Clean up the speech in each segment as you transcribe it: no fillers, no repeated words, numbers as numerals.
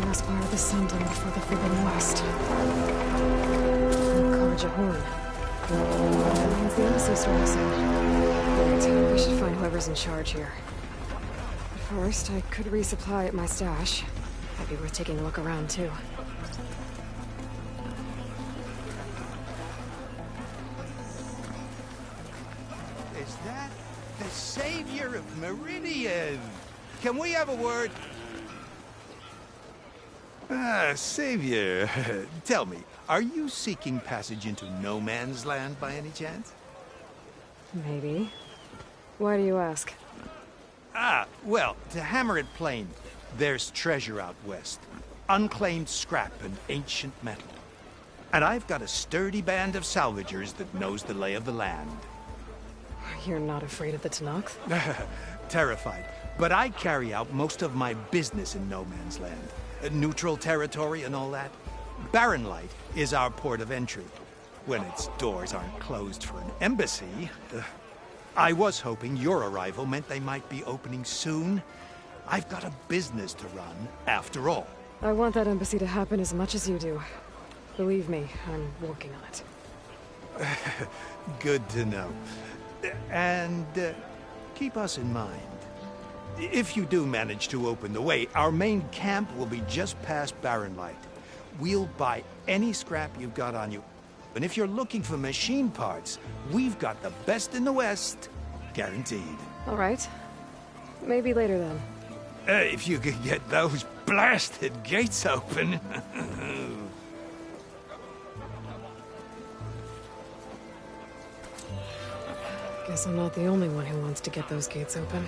Last part of the sun dome before the Forbidden West. College of Horn. That means the embassy store outside. Right, we should find whoever's in charge here. But first, I could resupply at my stash. Might be worth taking a look around, too. Is that the savior of Meridian? Can we have a word? Savior, tell me, are you seeking passage into no man's land by any chance? Maybe. Why do you ask? Well, to hammer it plain, there's treasure out west. Unclaimed scrap and ancient metal. And I've got a sturdy band of salvagers that knows the lay of the land. You're not afraid of the Tanakh? Terrified. But I carry out most of my business in no man's land. Neutral territory and all that. Barren Light is our port of entry. When its doors aren't closed for an embassy. I was hoping your arrival meant they might be opening soon. I've got a business to run, after all. I want that embassy to happen as much as you do. Believe me, I'm working on it. Good to know. And keep us in mind. If you do manage to open the way, our main camp will be just past Barren Light. We'll buy any scrap you've got on you. And if you're looking for machine parts, we've got the best in the West. Guaranteed. All right. Maybe later then. If you could get those blasted gates open. Guess I'm not the only one who wants to get those gates open.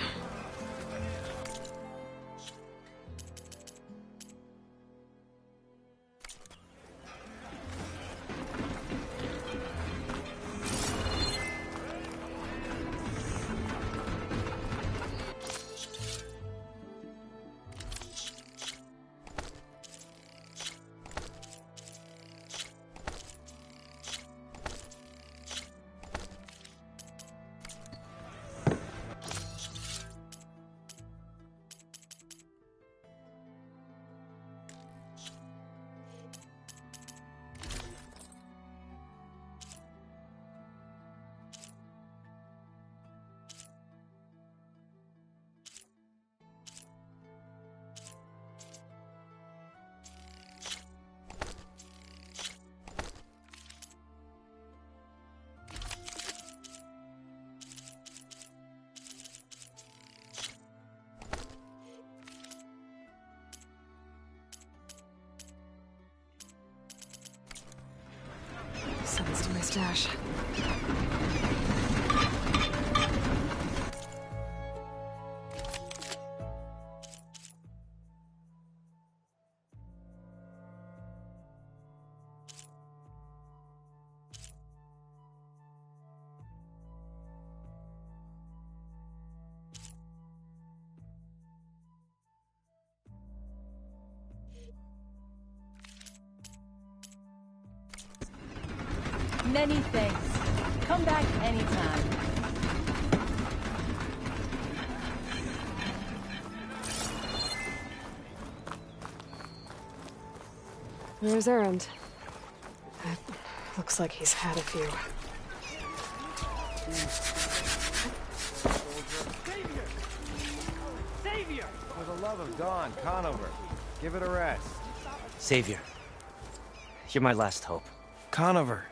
Sends to my stash. Many thanks. Come back anytime. Where's Erend? Looks like he's had a few. Savior! Savior! For the love of Dawn, Conover, give it a rest. Savior, you're my last hope. Conover.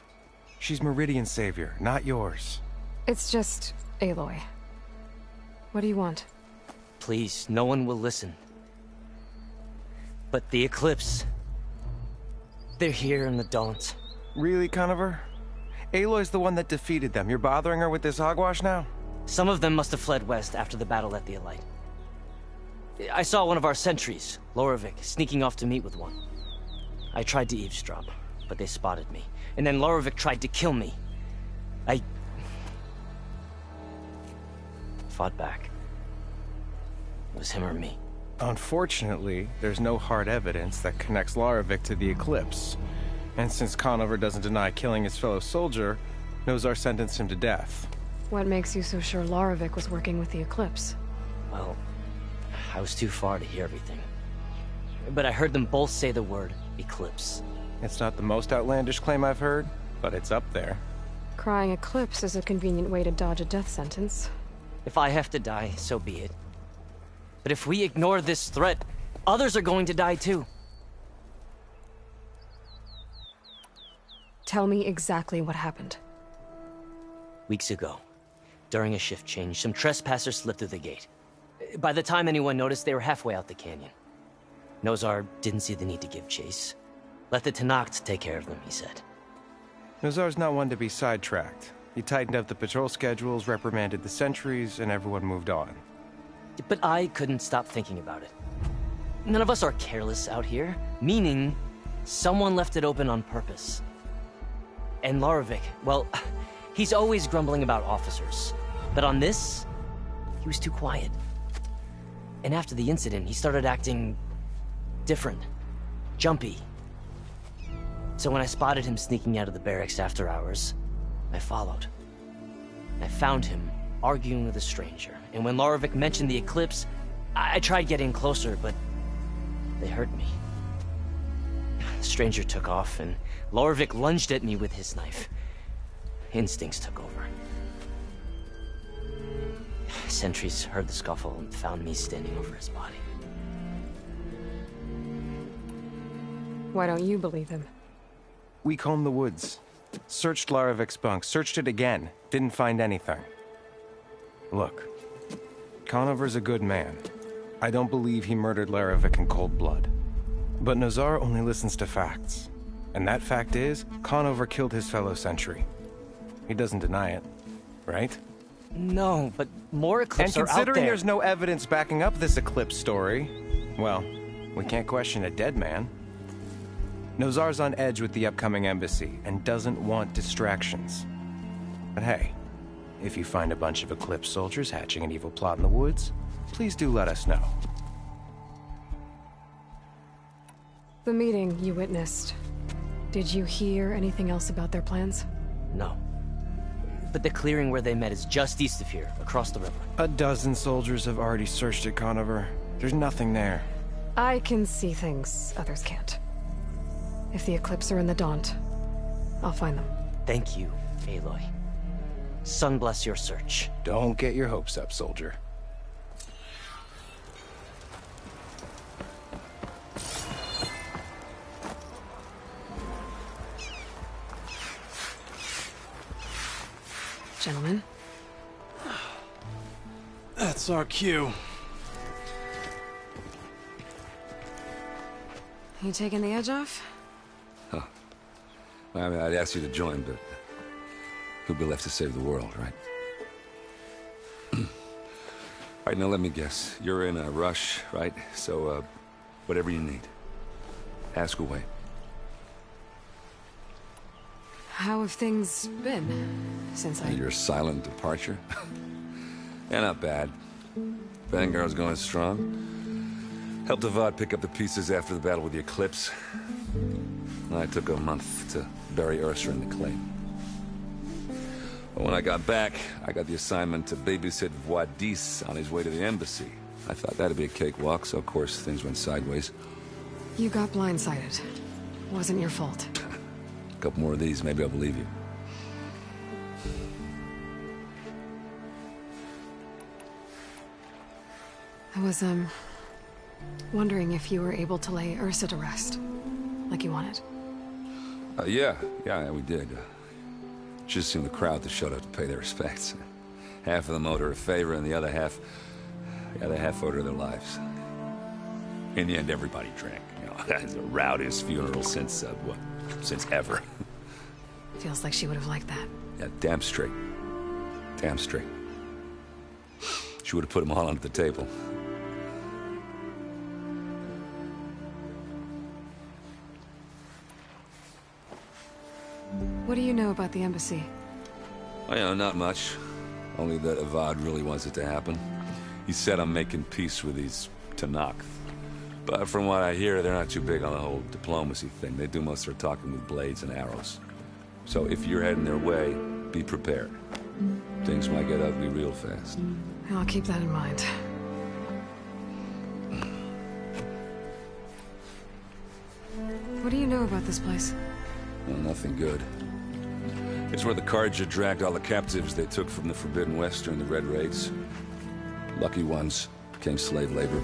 She's Meridian's savior, not yours. It's just Aloy. What do you want? Please, no one will listen. But the Eclipse... they're here in the Daunt. Really, Conover? Aloy's the one that defeated them. You're bothering her with this hogwash now? Some of them must have fled west after the battle at the Elite. I saw one of our sentries, Lorevic, sneaking off to meet with one. I tried to eavesdrop, but they spotted me. And then Lorevic tried to kill me. I... fought back. It was him or me. Unfortunately, there's no hard evidence that connects Lorevic to the Eclipse. And since Conover doesn't deny killing his fellow soldier, Nozar sentenced him to death. What makes you so sure Lorevic was working with the Eclipse? Well, I was too far to hear everything. but I heard them both say the word eclipse. It's not the most outlandish claim I've heard, but it's up there. Crying eclipse is a convenient way to dodge a death sentence. If I have to die, so be it. But if we ignore this threat, others are going to die too. Tell me exactly what happened. Weeks ago, during a shift change, some trespassers slipped through the gate. By the time anyone noticed, they were halfway out the canyon. Nozar didn't see the need to give chase. Let the Tenakth take care of them, he said. Nozar's not one to be sidetracked. He tightened up the patrol schedules, reprimanded the sentries, and everyone moved on. But I couldn't stop thinking about it. None of us are careless out here, meaning someone left it open on purpose. And Larovic, well, he's always grumbling about officers. But on this, he was too quiet. And after the incident, he started acting different, jumpy. So when I spotted him sneaking out of the barracks after hours, I followed. I found him arguing with a stranger, and when Larovic mentioned the eclipse, I tried getting closer, but they heard me. The stranger took off, and Larovic lunged at me with his knife. Instincts took over. Sentries heard the scuffle and found me standing over his body. Why don't you believe him? We combed the woods. Searched Larovic's bunk, searched it again. Didn't find anything. Look, Conover's a good man. I don't believe he murdered Larovic in cold blood. But Nozar only listens to facts. And that fact is, Conover killed his fellow sentry. He doesn't deny it, right? No, but more eclipses are out there. And considering there's no evidence backing up this eclipse story, well, we can't question a dead man. Nozar's on edge with the upcoming embassy and doesn't want distractions. But hey, if you find a bunch of Eclipse soldiers hatching an evil plot in the woods, please do let us know. The meeting you witnessed. Did you hear anything else about their plans? No. But the clearing where they met is just east of here, across the river. A dozen soldiers have already searched it, Conover. There's nothing there. I can see things others can't. If the Eclipse are in the Daunt, I'll find them. Thank you, Aloy. Sun bless your search. Don't get your hopes up, soldier. Gentlemen. That's our cue. You taking the edge off? I mean, I'd ask you to join, but who'd be left to save the world, right? All right, now let me guess. You're in a rush, right? So, whatever you need, ask away. How have things been since Your silent departure? Yeah, not bad. Vanguard's going strong. Helped Avad pick up the pieces after the battle with the Eclipse. I took a month to bury Ursa in the claim. But when I got back, I got the assignment to babysit Voidis on his way to the embassy. I thought that'd be a cakewalk, so of course things went sideways. You got blindsided. Wasn't your fault. A couple more of these, maybe I'll believe you. I was, wondering if you were able to lay Ursa to rest, like you wanted. Yeah, we did. Just seemed the crowd that showed up to pay their respects. Half of them owed her a favor, and the other half owed her their lives. In the end, everybody drank. You know, the rowdiest funeral since, since ever. Feels like she would have liked that. Yeah, damn straight. Damn straight. She would have put them all under the table. What do you know about the embassy? Well, you know, not much. Only that Avad really wants it to happen. He said I'm making peace with these Tenakth. But from what I hear, they're not too big on the whole diplomacy thing. They do most of their talking with blades and arrows. So if you're heading their way, be prepared. Things might get ugly real fast. I'll keep that in mind. do you know about this place? Well, nothing good. It's where the Carja dragged all the captives they took from the Forbidden West during the Red Raids. Lucky ones became slave labor.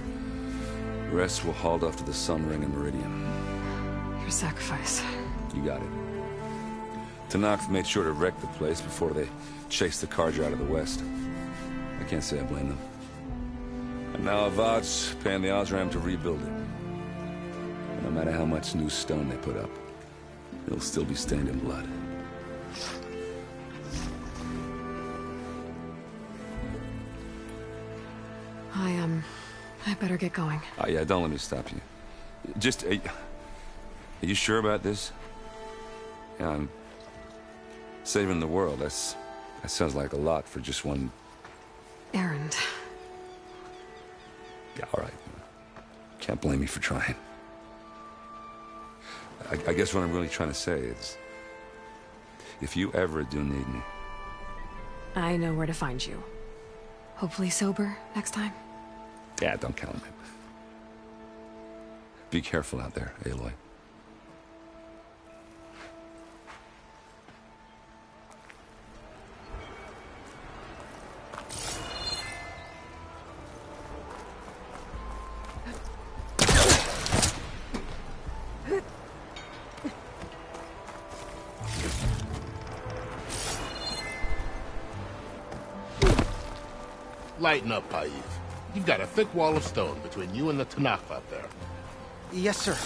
The rest were hauled off to the Sun Ring and Meridian. Your sacrifice. You got it. Tanakh made sure to wreck the place before they chased the Carja out of the West. I can't say I blame them. And now Avad's paying the Osram to rebuild it. And no matter how much new stone they put up, it'll still be stained in blood. I better get going. Oh, yeah, don't let me stop you. Just, are you sure about this? Yeah, I'm saving the world. That sounds like a lot for just one... Errand. Yeah, all right. Can't blame me for trying. I guess what I'm really trying to say is, if you ever do need me... I know where to find you. Hopefully sober next time. Yeah, don't count on it. Be careful out there, Aloy. Lighten up, Paiv. You've got a thick wall of stone between you and the Tanakh out there. Yes, sir.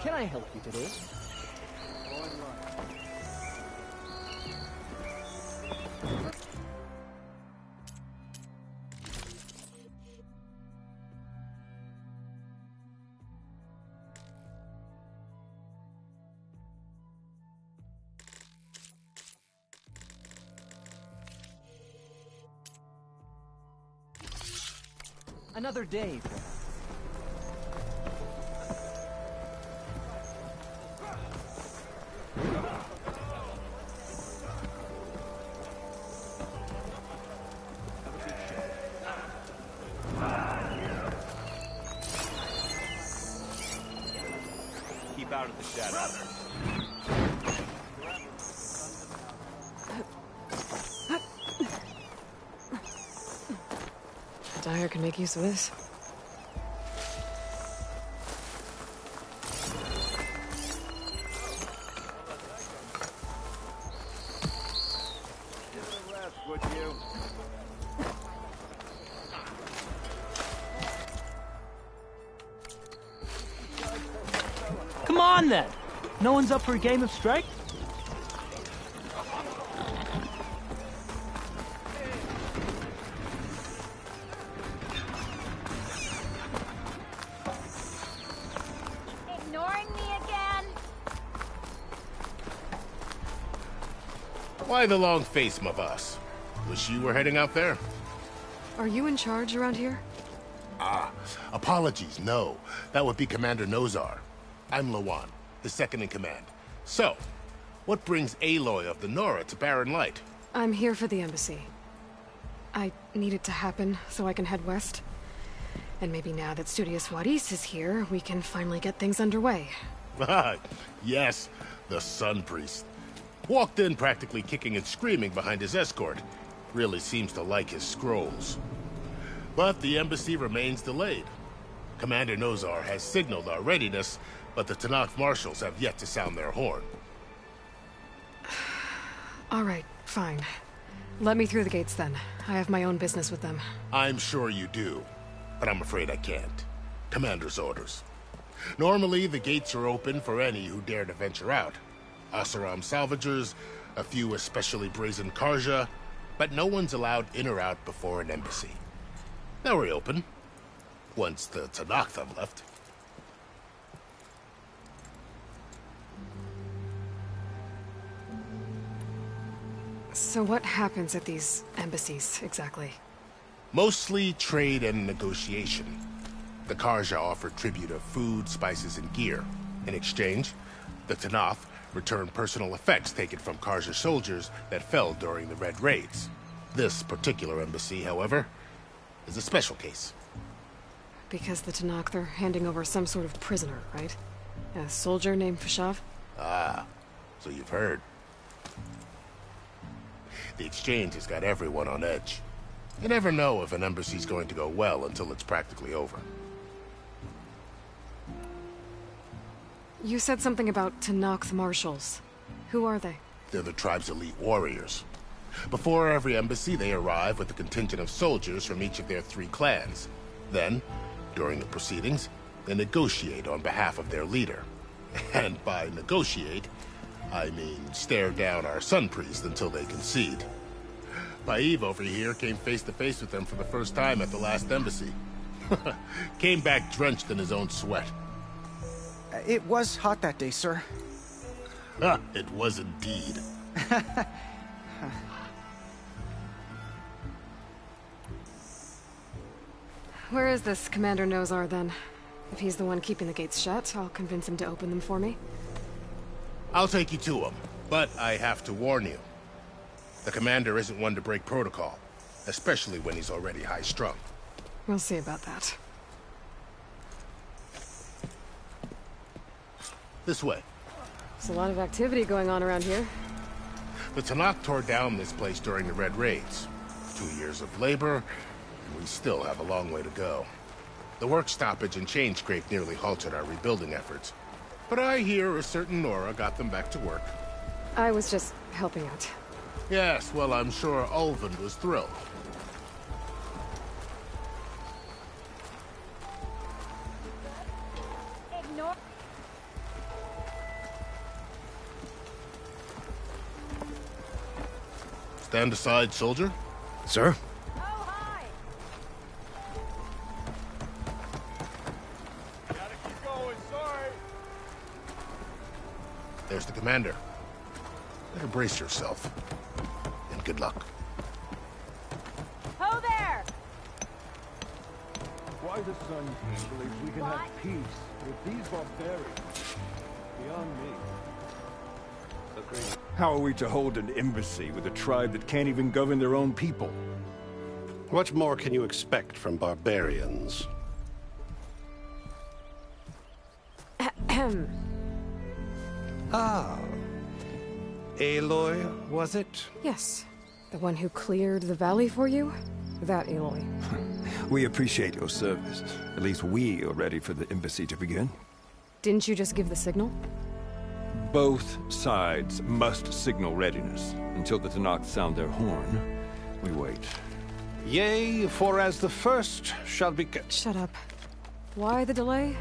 Can I help you today? Another day, perhaps. Keep out of the shadows. Dyer can make use of this. Come on, then! No one's up for a game of strike? Ignoring me again? Why the long face, my boss? Wish you were heading out there? Are you in charge around here? Apologies, no. That would be Commander Nozar. I'm Lawan, the second in command. So, what brings Aloy of the Nora to Barren Light? I'm here for the embassy. I need it to happen so I can head west. And maybe now that Studios Juarez is here, we can finally get things underway. Yes, the Sun Priest. Walked in practically kicking and screaming behind his escort. Really seems to like his scrolls. But the embassy remains delayed. Commander Nozar has signaled our readiness, but the Tanakh marshals have yet to sound their horn. All right, fine. Let me through the gates then. I have my own business with them. I'm sure you do, but I'm afraid I can't. Commander's orders. Normally, the gates are open for any who dare to venture out. Asaram salvagers, a few especially brazen Karja, but no one's allowed in or out before an embassy. They'll reopen, once the Tanakh have left. So what happens at these embassies, exactly? Mostly trade and negotiation. The Karja offer tribute of food, spices, and gear. In exchange, the Tanakh return personal effects taken from Karja soldiers that fell during the Red Raids. This particular embassy, however, is a special case. Because the Tanakh, they're handing over some sort of prisoner, right? A soldier named Fashav? Ah, so you've heard. The exchange has got everyone on edge. You never know if an embassy's going to go well until it's practically over. You said something about Tanakh marshals. Who are they? They're the tribe's elite warriors. Before every embassy, they arrive with a contingent of soldiers from each of their 3 clans. Then, during the proceedings, they negotiate on behalf of their leader. And by negotiate, I mean stare down our Sun Priest until they concede. Paiv over here came face to face with them for the first time at the last embassy. Came back drenched in his own sweat. It was hot that day, sir. It was indeed. Where is this Commander Nozar, then? If he's the one keeping the gates shut, I'll convince him to open them for me. I'll take you to him, but I have to warn you. The commander isn't one to break protocol, especially when he's already high-strung. We'll see about that. This way. There's a lot of activity going on around here. The Tanakh tore down this place during the Red Raids. 2 years of labor, and we still have a long way to go. The work stoppage and chain scrape nearly halted our rebuilding efforts. But I hear a certain Nora got them back to work. I was just helping out. Yes, well, I'm sure Ulvund was thrilled. Ignore. Stand aside, soldier. Sir? Oh, hi. Gotta keep going, sorry. There's the commander. Better brace yourself. And good luck. Ho there! Why the Sun believes we can What? have peace with these barbarians beyond me. Agreed. How are we to hold an embassy with a tribe that can't even govern their own people? What more can you expect from barbarians? Ahem. Ah. Aloy, was it? Yes. The one who cleared the valley for you? That Aloy. We appreciate your service. At least we are ready for the embassy to begin. Didn't you just give the signal? Both sides must signal readiness. Until the Tanakh sound their horn, we wait. Yea, for as the first shall be... Shut up. Why the delay?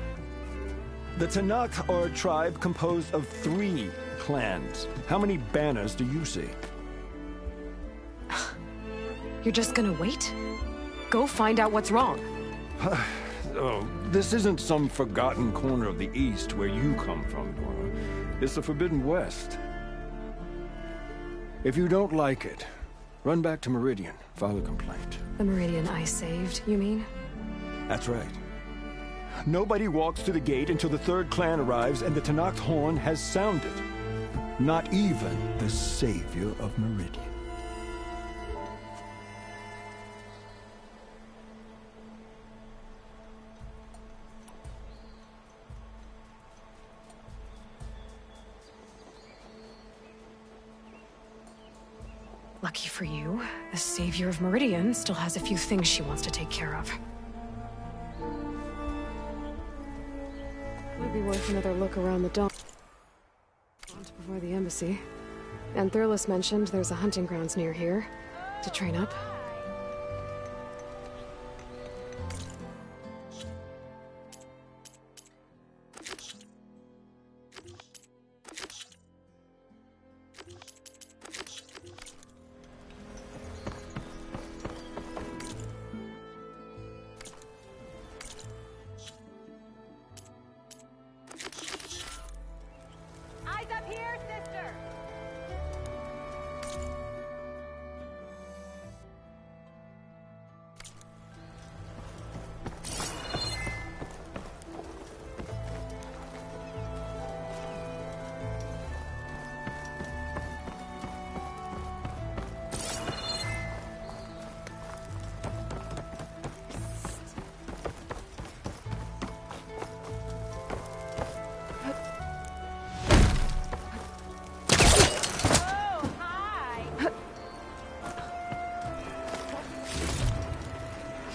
The Tanakh are a tribe composed of 3 clans. How many banners do you see? You're just gonna wait? Go find out what's wrong. Oh, this isn't some forgotten corner of the East where you come from, Nora. It's the Forbidden West. If you don't like it, run back to Meridian, file a complaint. The Meridian I saved, you mean? That's right. Nobody walks to the gate until the 3rd clan arrives and the Tanakh horn has sounded. Not even the savior of Meridian. Lucky for you, the savior of Meridian still has a few things she wants to take care of. Might be worth another look around the dome before the embassy. And Thurles mentioned there's a hunting grounds near here to train up. Eyes up here, sister!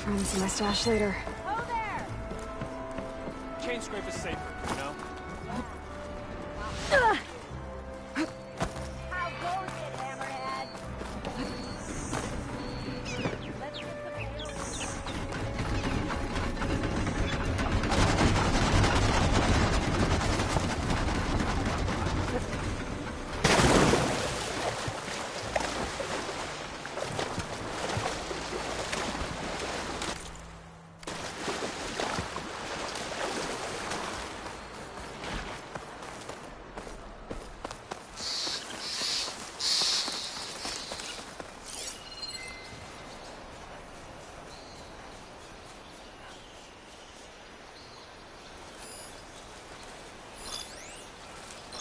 Find this in my stash later. Oh, there! Chain scrape is safer, you know? How goes it, Hammerhead? Let's get some ale.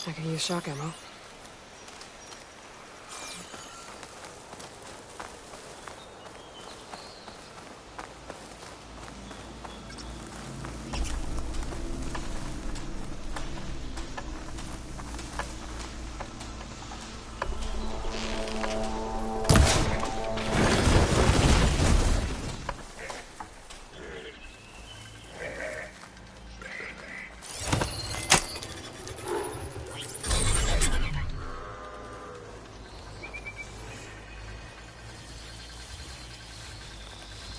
I could use shock ammo.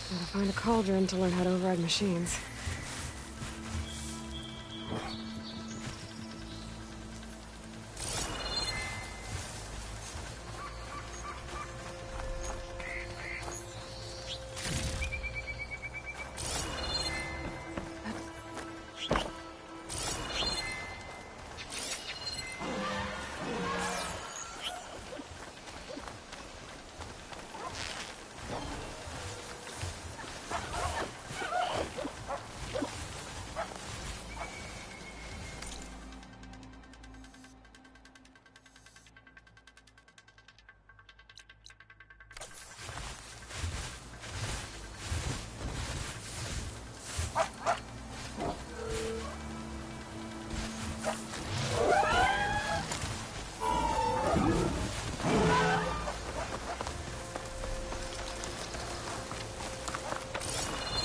Gotta find a cauldron to learn how to override machines.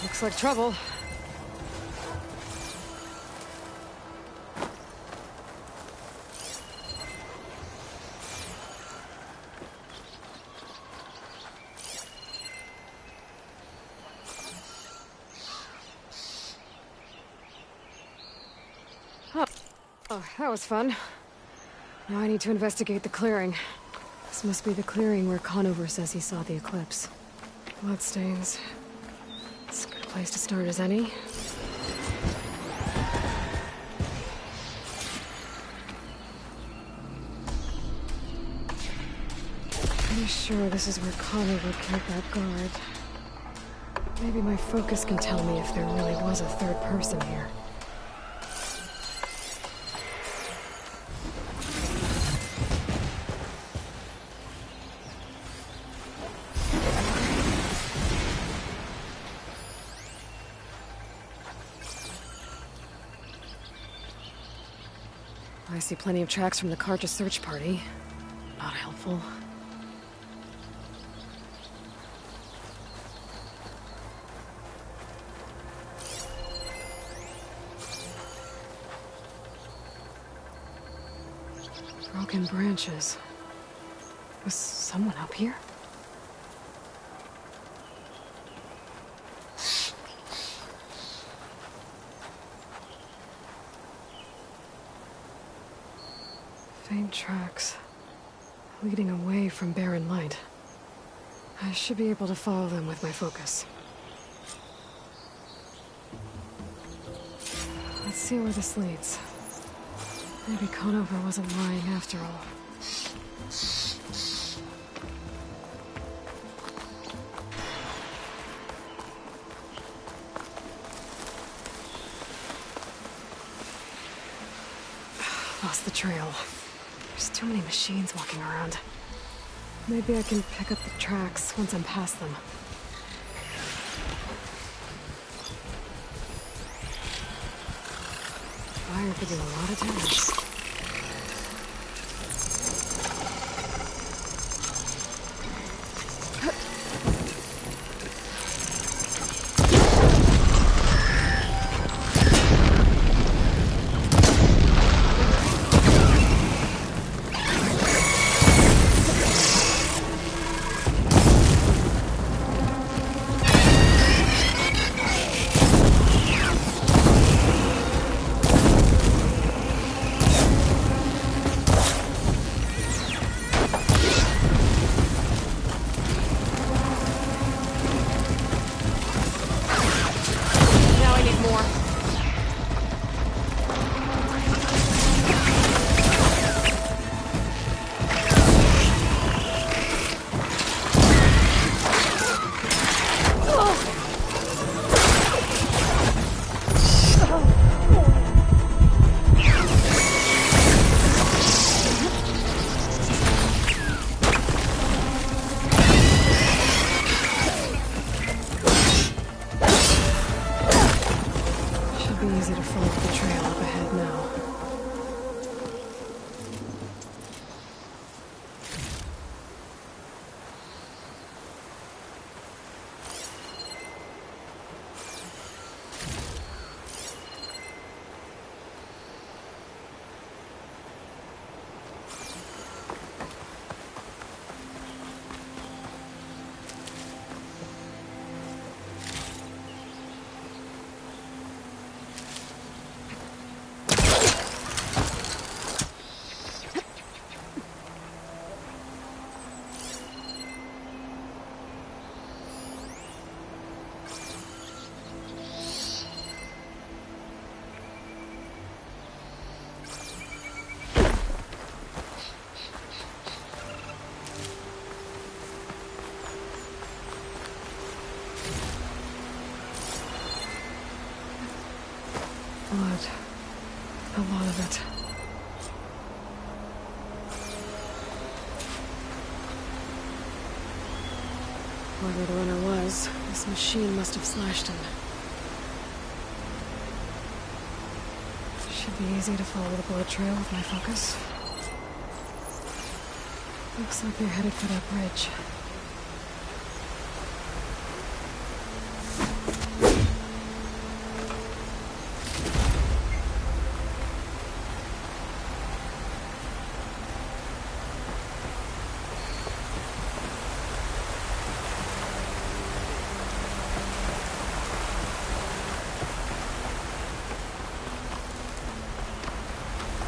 Looks like trouble. Oh, that was fun. Now I need to investigate the clearing. This must be the clearing where Conover says he saw the eclipse. Bloodstains. It's a good place to start as any. Pretty sure this is where Conover killed that guard. Maybe my focus can tell me if there really was a third person here. I see plenty of tracks from the Carja search party. Not helpful. Broken branches. Was someone up here? Faint tracks, leading away from barren light. I should be able to follow them with my focus. Let's see where this leads. Maybe Conover wasn't lying after all. Lost the trail. There's too many machines walking around. Maybe I can pick up the tracks once I'm past them. Fire could do a lot of damage. Easy to follow the trail up ahead now. Blood. A lot of it. Whoever the runner was, this machine must have slashed him. Should be easy to follow the blood trail with my focus. Looks like they're headed for that bridge.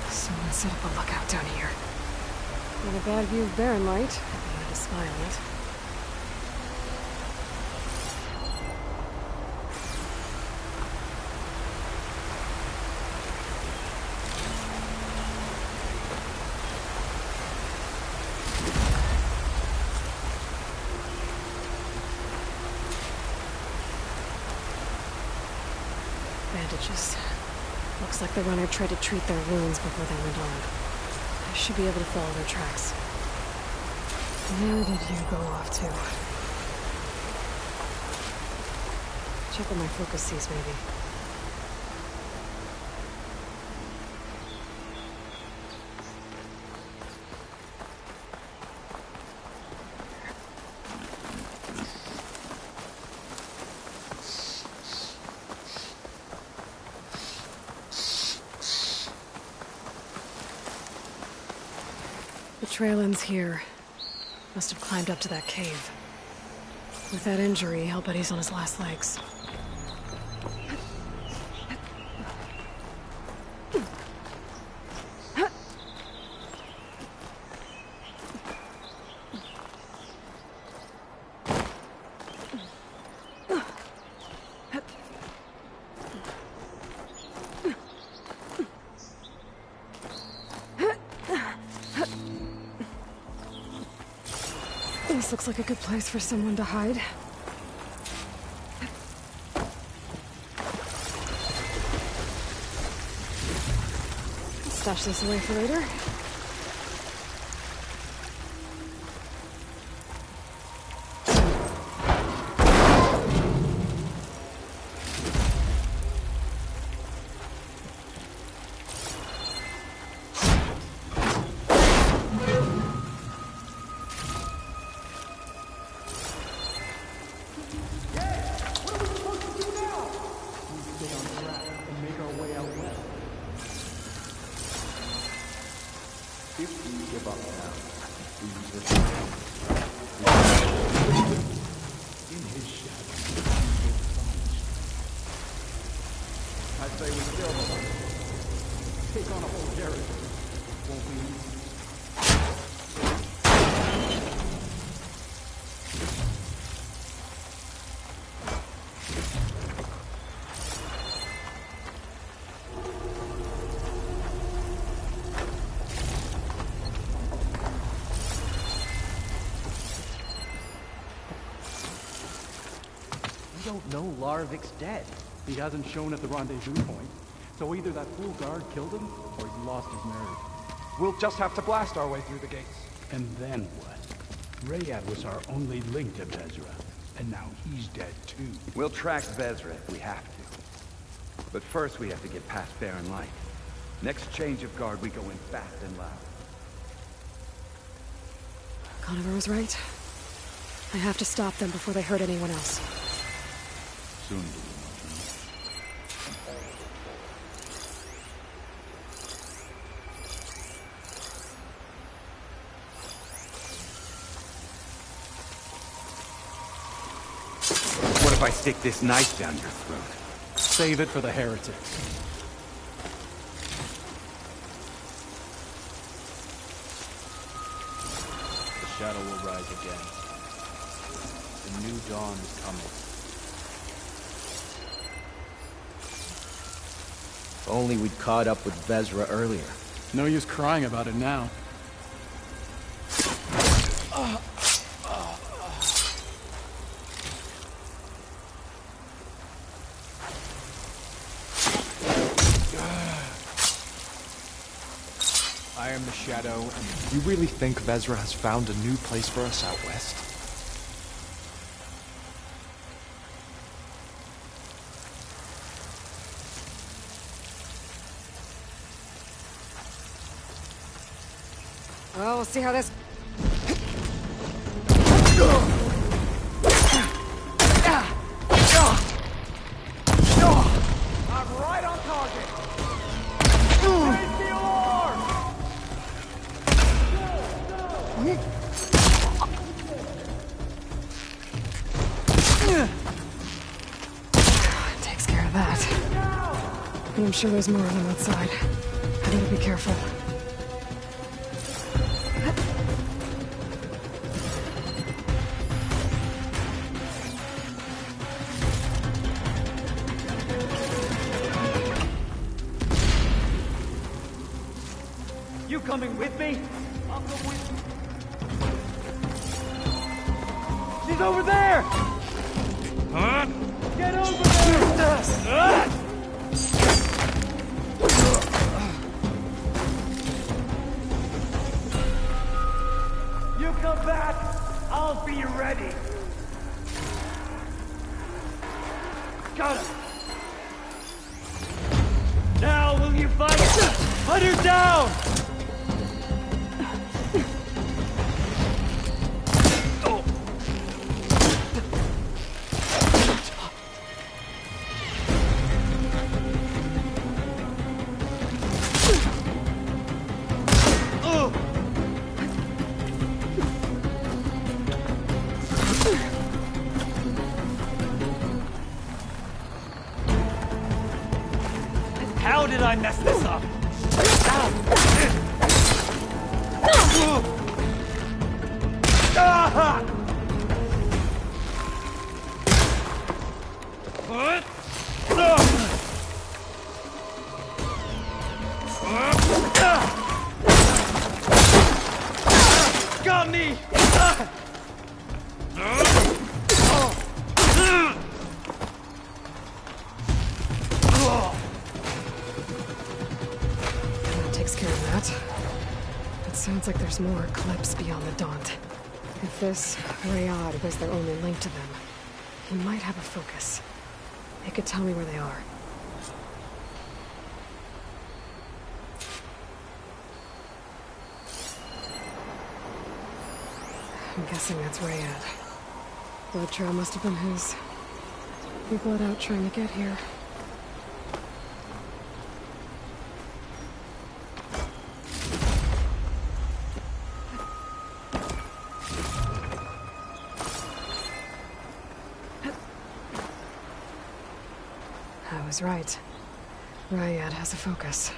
Someone set up a lookout down here. With a bad view of barren light, I had to spy on it. Bandages. Looks like the runner tried to treat their wounds before they went on. I should be able to follow their tracks. Where did you go off to? Check what my focus sees, maybe. The trail ends here. Must have climbed up to that cave. With that injury, I'll bet he's on his last legs. This looks like a good place for someone to hide. Stash this away for later. We don't know Larvik's dead. He hasn't shown at the rendezvous point. So either that fool guard killed him, or he's lost his nerve. We'll just have to blast our way through the gates. And then what? Rayad was our only link to Vezra. And now he's dead too. We'll track Vezra if we have to. But first we have to get past Barren Light. Next change of guard, we go in fast and loud. Conover was right. I have to stop them before they hurt anyone else. Soon. What if I stick this knife down your throat? Save it for the heretics. The shadow will rise again. The new dawn is coming. If only we'd caught up with Vezra earlier. No use crying about it now. I am the Shadow, and you really think Vezra has found a new place for us out west? Well, we'll see how this... I'm right on target! Raise the alarm! Takes care of that. And I'm sure there's more of them outside. I gotta be careful. You coming with me? I'll go with you. She's over there! Huh? Get over there! You come back, I'll be ready. Got him. Now will you fight? Hunt her down! did I mess this up? Got me! That takes care of that. It sounds like there's more clips beyond the Daunt. If this Rayad was their only link to them, he might have a focus. He could tell me where they are. I'm guessing that's Rayad. Blood trail must have been his. He bled out trying to get here. I was right. Rayad has a focus.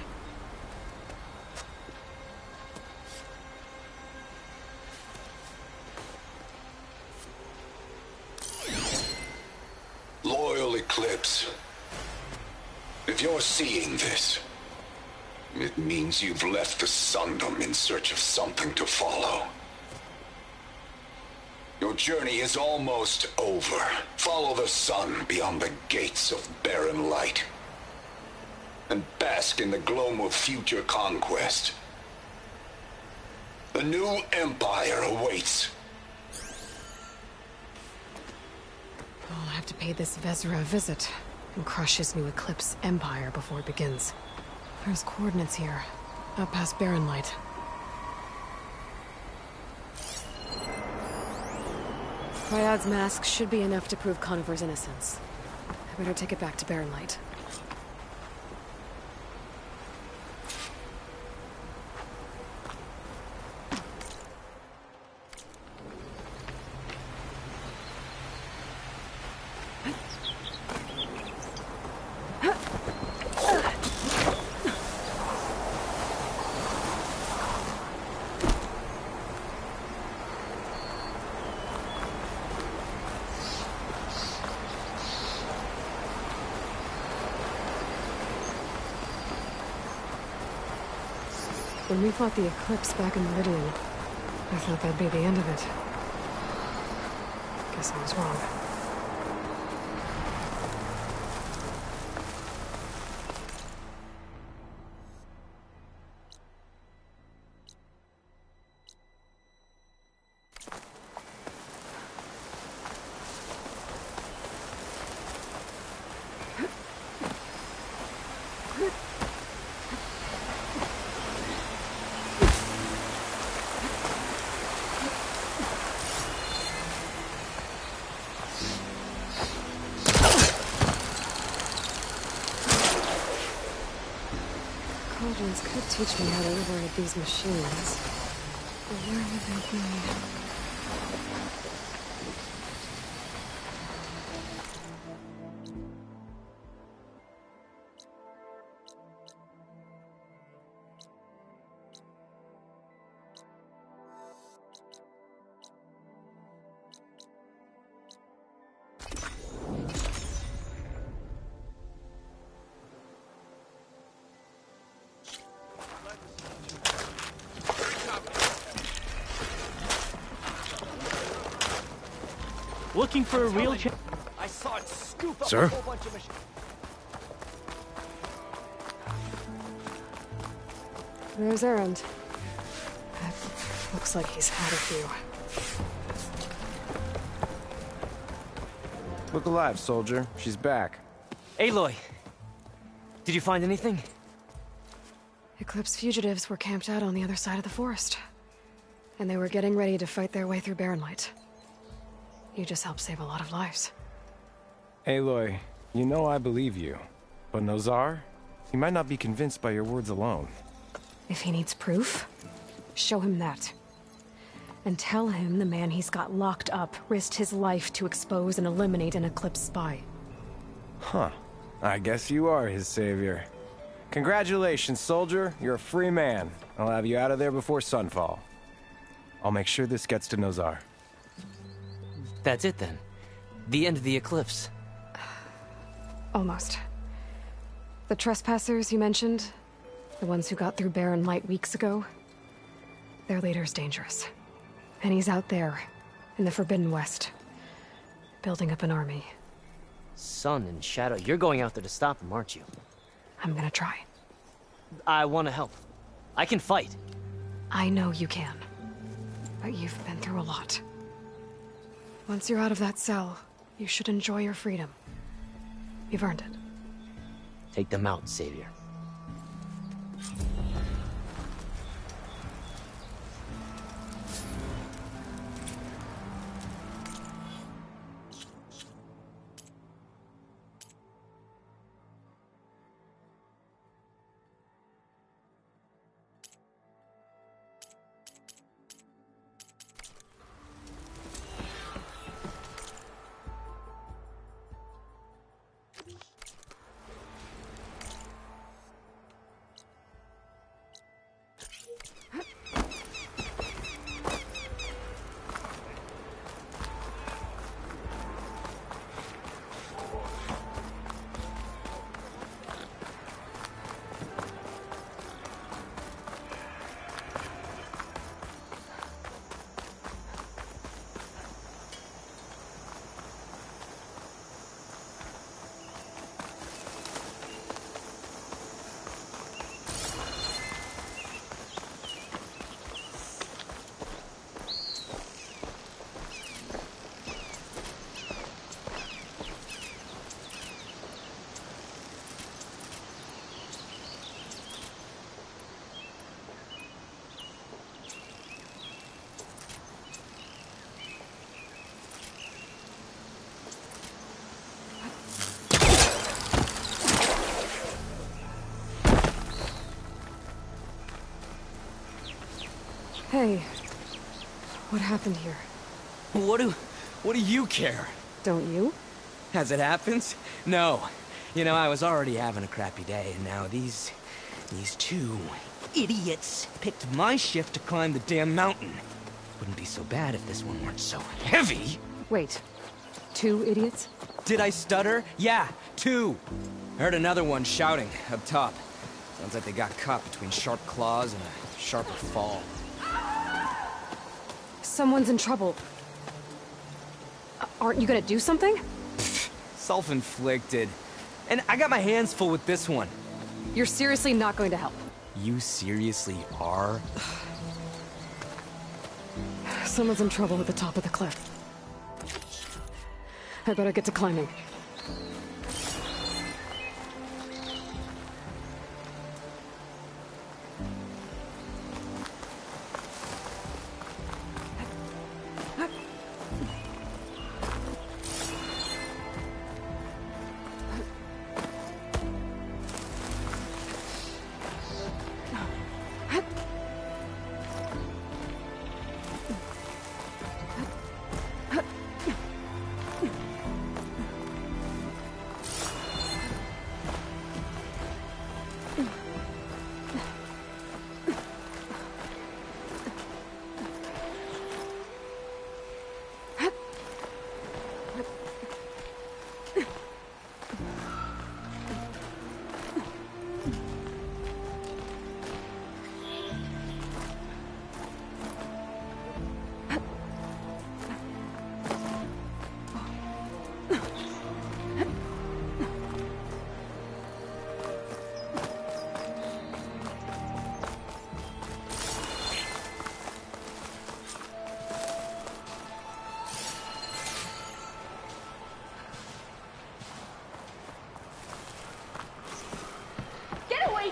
Loyal Eclipse. If you're seeing this, it means you've left the Sundom in search of something to follow. Your journey is almost over. Follow the sun beyond the gates of barren light. And bask in the gloam of future conquest. The new empire awaits. I'll have to pay this Vezra a visit and crush his new Eclipse empire before it begins. There's coordinates here, up past Barren Light. Ryad's mask should be enough to prove Conover's innocence. I better take it back to Barren Light. When we fought the Eclipse back in Meridian, I thought that'd be the end of it. Guess I was wrong. Cauldrons could teach me how to override these machines. But where would they be? Looking for a real I saw it scoop up Sir? a whole bunch of machines. There's Erend. Looks like he's had a few. Look alive, soldier. She's back. Aloy! Did you find anything? Eclipse fugitives were camped out on the other side of the forest. And they were getting ready to fight their way through Barren Light. You just helped save a lot of lives. Aloy, you know I believe you. But Nozar? He might not be convinced by your words alone. If he needs proof, show him that. And tell him the man he's got locked up risked his life to expose and eliminate an Eclipse spy. Huh. I guess you are his savior. Congratulations, soldier. You're a free man. I'll have you out of there before sunfall. I'll make sure this gets to Nozar. That's it then. The end of the eclipse. Almost. The trespassers you mentioned, the ones who got through Barren Light weeks ago, their leader's dangerous. And he's out there, in the Forbidden West, building up an army. Sun and Shadow, you're going out there to stop him, aren't you? I'm gonna try. I want to help. I can fight. I know you can. But you've been through a lot. Once you're out of that cell, you should enjoy your freedom. You've earned it. Take them out, Savior. Hey, what happened here? What do you care? Don't you? As it happens? No. You know, I was already having a crappy day, and now these two idiots picked my shift to climb the damn mountain. Wouldn't be so bad if this one weren't so heavy. Wait, 2 idiots? Did I stutter? Yeah, 2. Heard another one shouting up top. Sounds like they got caught between sharp claws and a sharper fall. Someone's in trouble. Aren't you gonna do something? Self-inflicted. And I got my hands full with this one. You're seriously not going to help? You seriously are? Someone's in trouble at the top of the cliff. I better get to climbing.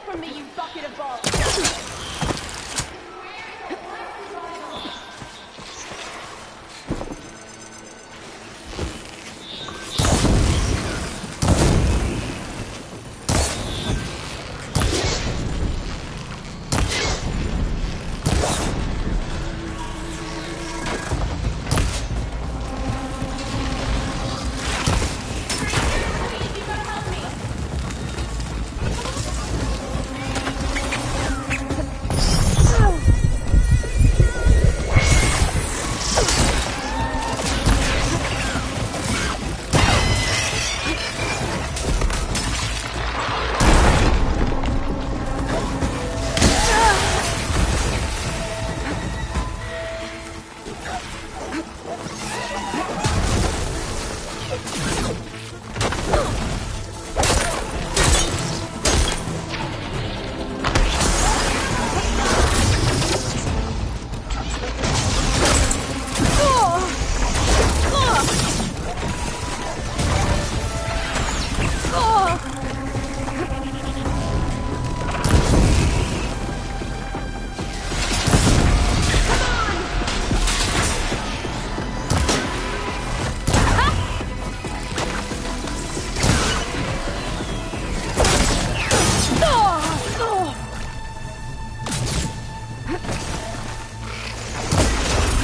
From me, you bucket of balls!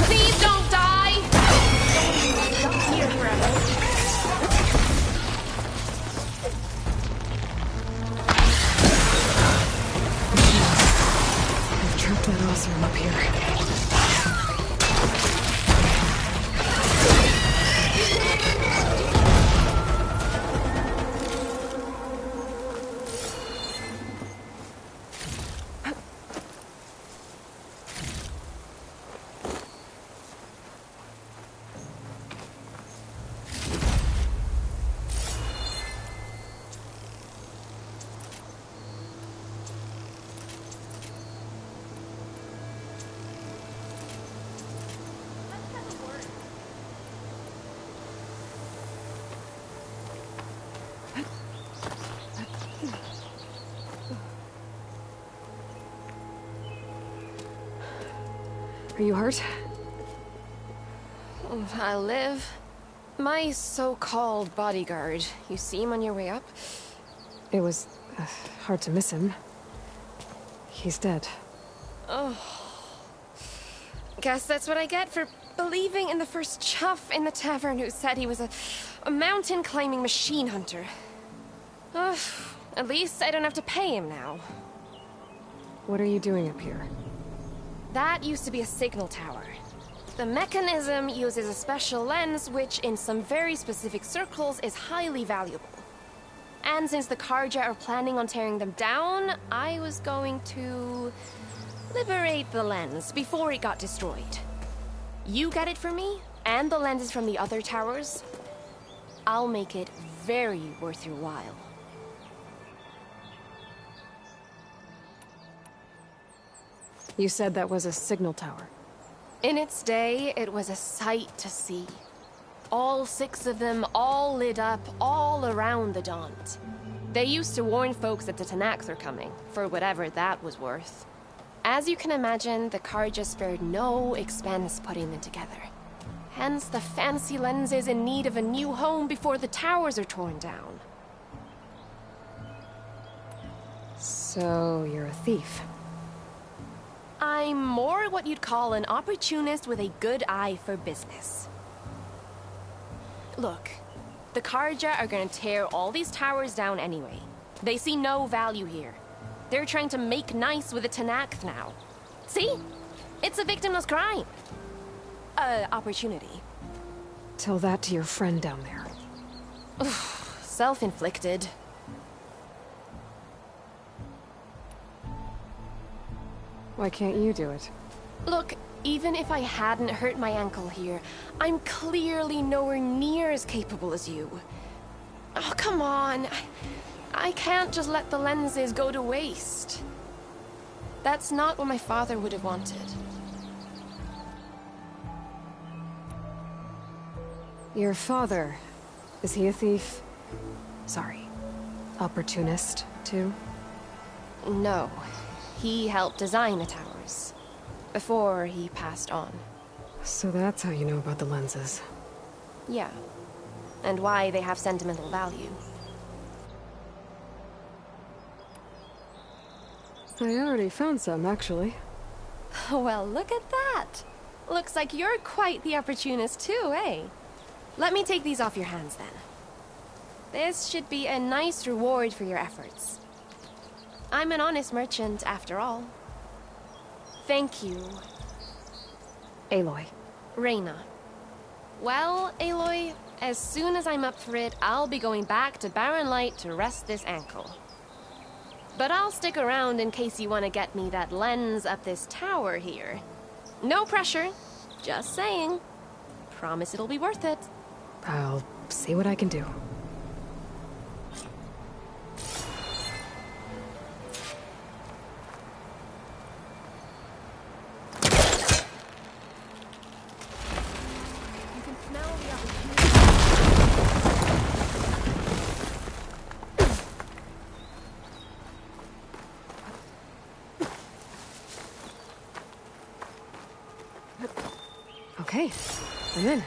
Please don't die! Don't here forever. I've trapped that Osram up here. Are you hurt? I live. My so-called bodyguard. You see him on your way up? It was hard to miss him. He's dead. Oh. Guess that's what I get for believing in the first chuff in the tavern who said he was a mountain-climbing machine hunter. At least I don't have to pay him now. What are you doing up here? That used to be a signal tower. The mechanism uses a special lens which, in some very specific circles, is highly valuable. And since the Karja are planning on tearing them down, I was going to liberate the lens before it got destroyed. You get it for me, and the lenses from the other towers. I'll make it very worth your while. You said that was a signal tower. In its day, it was a sight to see. All 6 of them, all lit up, all around the Daunt. They used to warn folks that the Tanakhs are coming, for whatever that was worth. As you can imagine, the Karja spared no expense putting them together. Hence the fancy lenses in need of a new home before the towers are torn down. So, you're a thief. I'm more what you'd call an opportunist with a good eye for business. Look, the Karja are gonna tear all these towers down anyway. They see no value here. They're trying to make nice with the Tanakh now. See? It's a victimless crime. Opportunity. Tell that to your friend down there. Self-inflicted. Why can't you do it? Look, even if I hadn't hurt my ankle here, I'm clearly nowhere near as capable as you. Oh, come on. I can't just let the lenses go to waste. That's not what my father would have wanted. Your father, is he a thief? Sorry, opportunist, too? No. He helped design the towers. Before he passed on. So that's how you know about the lenses. Yeah. And why they have sentimental value. I already found some, actually. Well, look at that. Looks like you're quite the opportunist too, eh? Let me take these off your hands then. This should be a nice reward for your efforts. I'm an honest merchant, after all. Thank you. Aloy. Reyna. Well, Aloy, as soon as I'm up for it, I'll be going back to Barren Light to rest this ankle. But I'll stick around in case you want to get me that lens up this tower here. No pressure. Just saying. Promise it'll be worth it. I'll see what I can do. You can smell the opportunity. Okay, I'm in.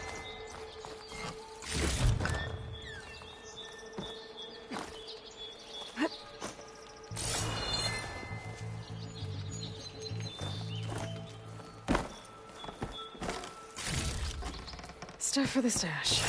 Stuff for the stash.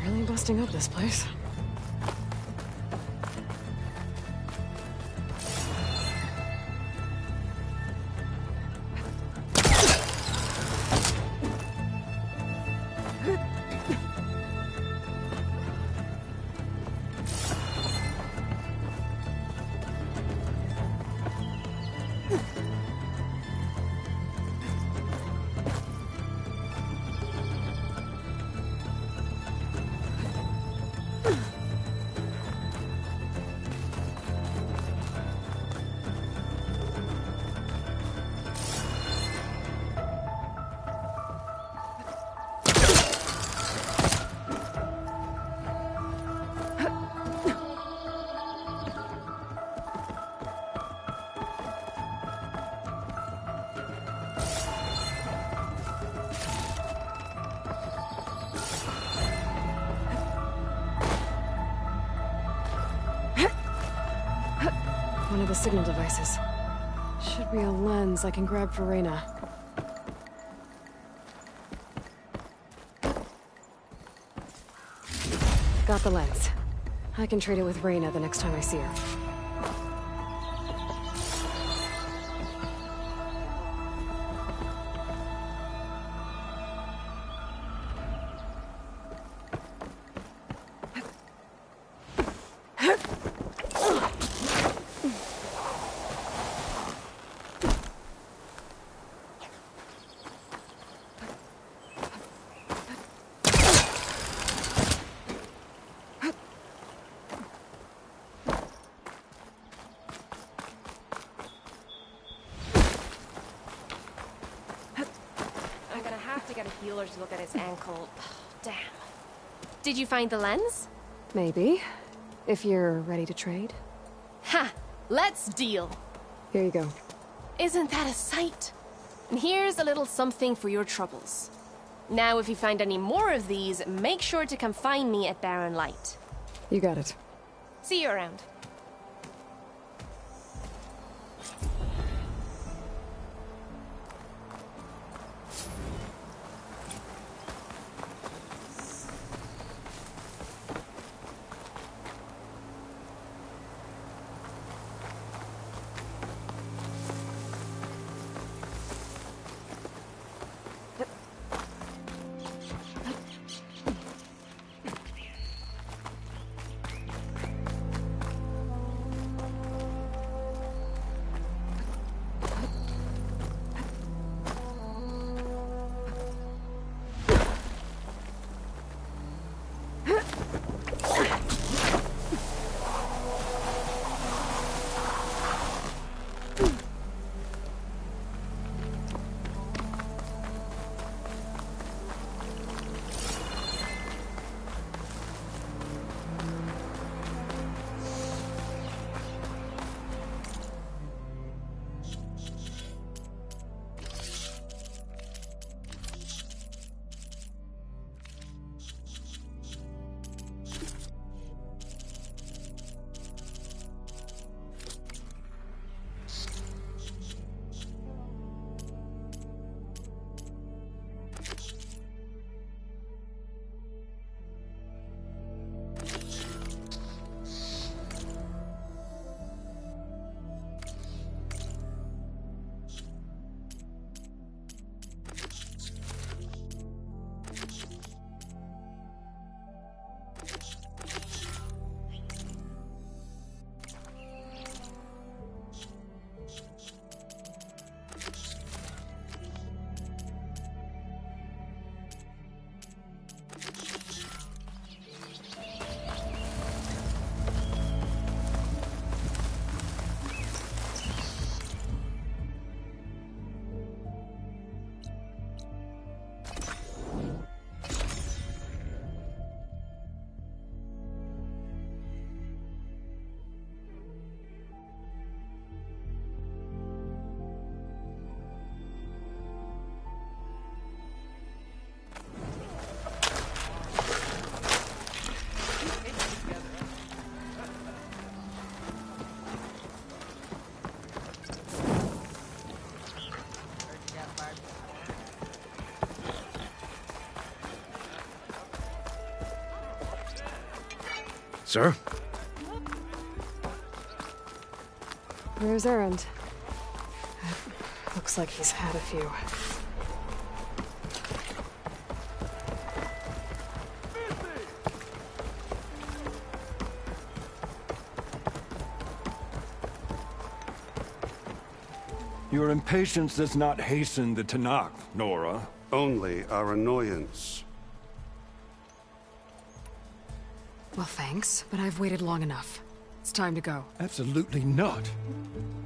Really busting up this place. One of the signal devices. Should be a lens I can grab for Reyna. Got the lens. I can trade it with Reyna the next time I see her. To look at his ankle. Damn. Did you find the lens? Maybe. If you're ready to trade. Ha! Let's deal. Here you go. Isn't that a sight? And here's a little something for your troubles. Now, if you find any more of these, make sure to come find me at Barren Light. You got it. See you around. Sir? Where's Erend? Looks like he's had a few. Your impatience does not hasten the Tanakh, Nora. Only our annoyance. Well, thanks, but I've waited long enough. It's time to go. Absolutely not.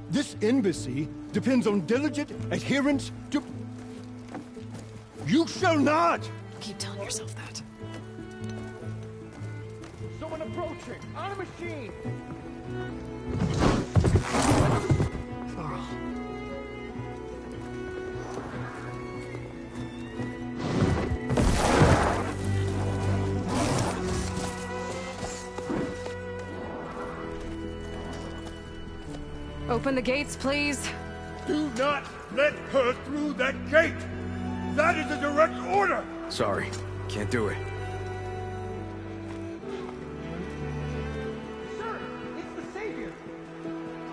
This embassy depends on diligent adherence to... You shall not! Keep telling yourself that. Someone approaching! On a machine! Varl. Open the gates, please. Do not let her through that gate! That is a direct order! Sorry, can't do it. Sir, it's the Savior!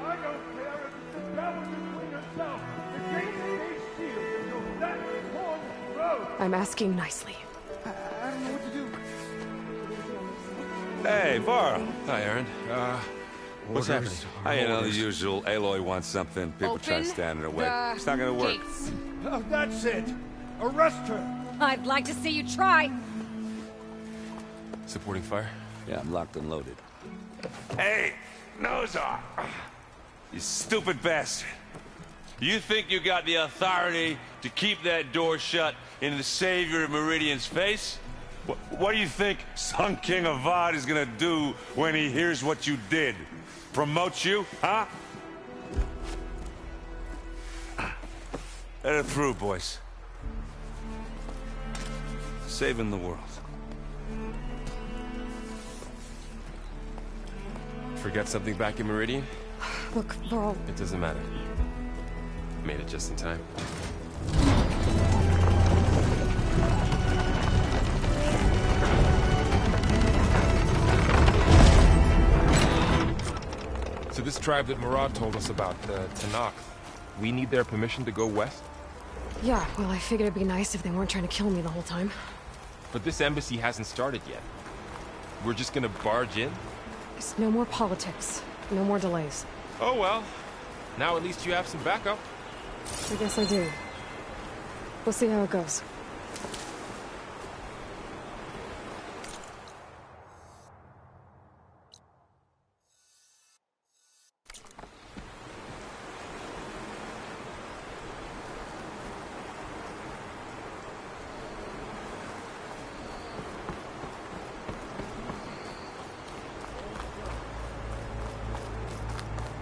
I don't care if it's the devil between herself. The gate is sealed until that horn blows. I'm asking nicely. I don't know what to do. Hey, Varl. Hi, Aaron. What's happening? You know, the usual. Aloy wants something. People try to stand in her way. It's not gonna work. Oh, that's it. Arrest her. I'd like to see you try. Supporting fire? Yeah, I'm locked and loaded. Hey, Nozar! You stupid bastard. You think you got the authority to keep that door shut in the Savior of Meridian's face? What do you think Sun King Avad is gonna do when he hears what you did? Promote you, huh? Let it through, boys. Saving the world. Forget something back in Meridian? Look, Varl. It doesn't matter. Made it just in time. So this tribe that Murad told us about, the Tanakh, we need their permission to go west? Yeah, well, I figured it'd be nice if they weren't trying to kill me the whole time. But this embassy hasn't started yet. We're just gonna barge in? There's no more politics. No more delays. Oh well. Now at least you have some backup. I guess I do. We'll see how it goes.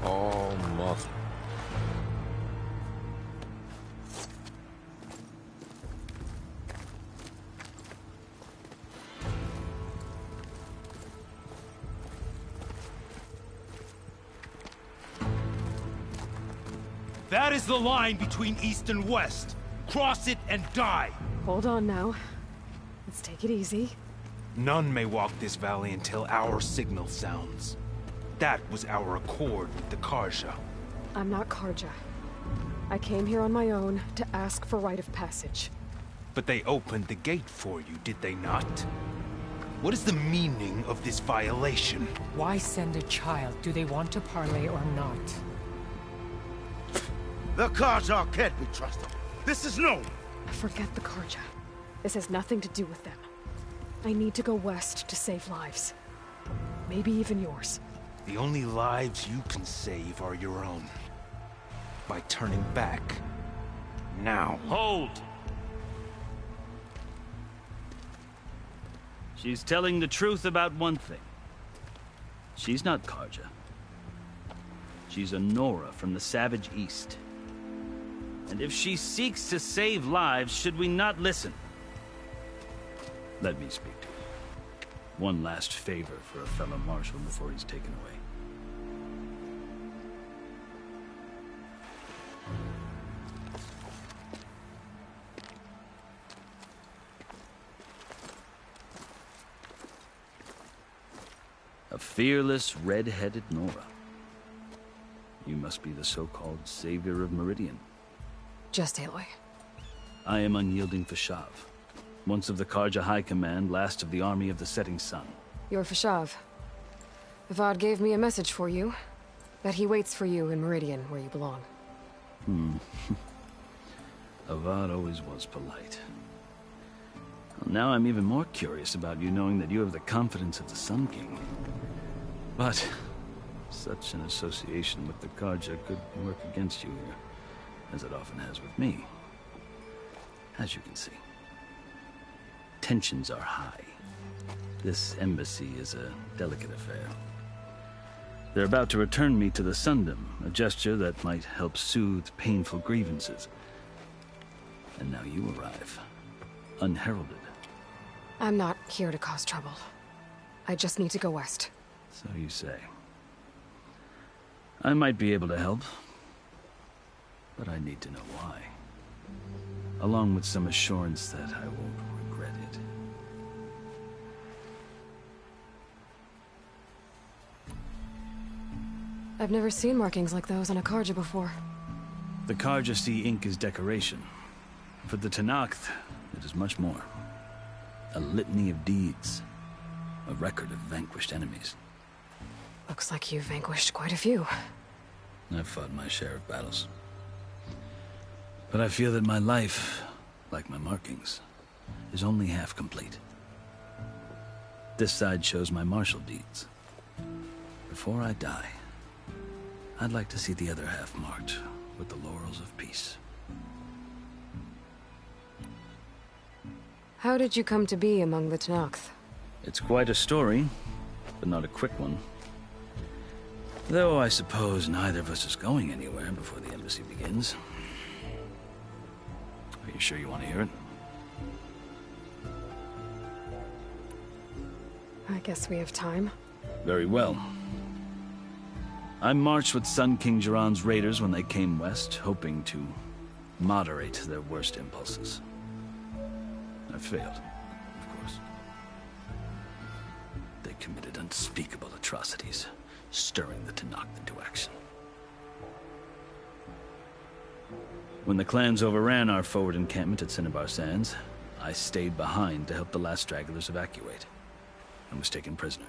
Oh, mother. That is the line between East and West. Cross it and die. Hold on now. Let's take it easy. None may walk this valley until our signal sounds. That was our accord with the Karja. I'm not Karja. I came here on my own to ask for rite of passage. But they opened the gate for you, did they not? What is the meaning of this violation? Why send a child? Do they want to parley or not? The Karja can't be trusted. This is known. Forget the Karja. This has nothing to do with them. I need to go west to save lives. Maybe even yours. The only lives you can save are your own. By turning back. Now. Hold! She's telling the truth about one thing. She's not Karja. She's a Nora from the Savage East. And if she seeks to save lives, should we not listen? Let me speak to her. One last favor for a fellow marshal before he's taken away. A fearless, red-headed Nora. You must be the so-called savior of Meridian. Just Aloy. I am unyielding Fashav, once of the Karja High Command, last of the army of the Setting Sun. You're Fashav. Avad gave me a message for you. That he waits for you in Meridian, where you belong. Avad always was polite. Well, now I'm even more curious about you knowing that you have the confidence of the Sun King. But such an association with the Karja could work against you here, as it often has with me. As you can see, tensions are high. This embassy is a delicate affair. They're about to return me to the Sundom, a gesture that might help soothe painful grievances. And now you arrive, unheralded. I'm not here to cause trouble. I just need to go west. So you say. I might be able to help, but I need to know why. Along with some assurance that I won't regret it. I've never seen markings like those on a Karja before. The Karja see ink as decoration. For the Tenakth, it is much more. A litany of deeds. A record of vanquished enemies. Looks like you've vanquished quite a few. I've fought my share of battles. But I feel that my life, like my markings, is only half complete. This side shows my martial deeds. Before I die, I'd like to see the other half marked with the laurels of peace. How did you come to be among the Tenakth? It's quite a story, but not a quick one. Though I suppose neither of us is going anywhere before the embassy begins. Are you sure you want to hear it? I guess we have time. Very well. I marched with Sun King Jiran's raiders when they came west, hoping to moderate their worst impulses. I failed, of course. They committed unspeakable atrocities, stirring the Tenakth into action. When the clans overran our forward encampment at Cinnabar Sands, I stayed behind to help the last stragglers evacuate, and was taken prisoner.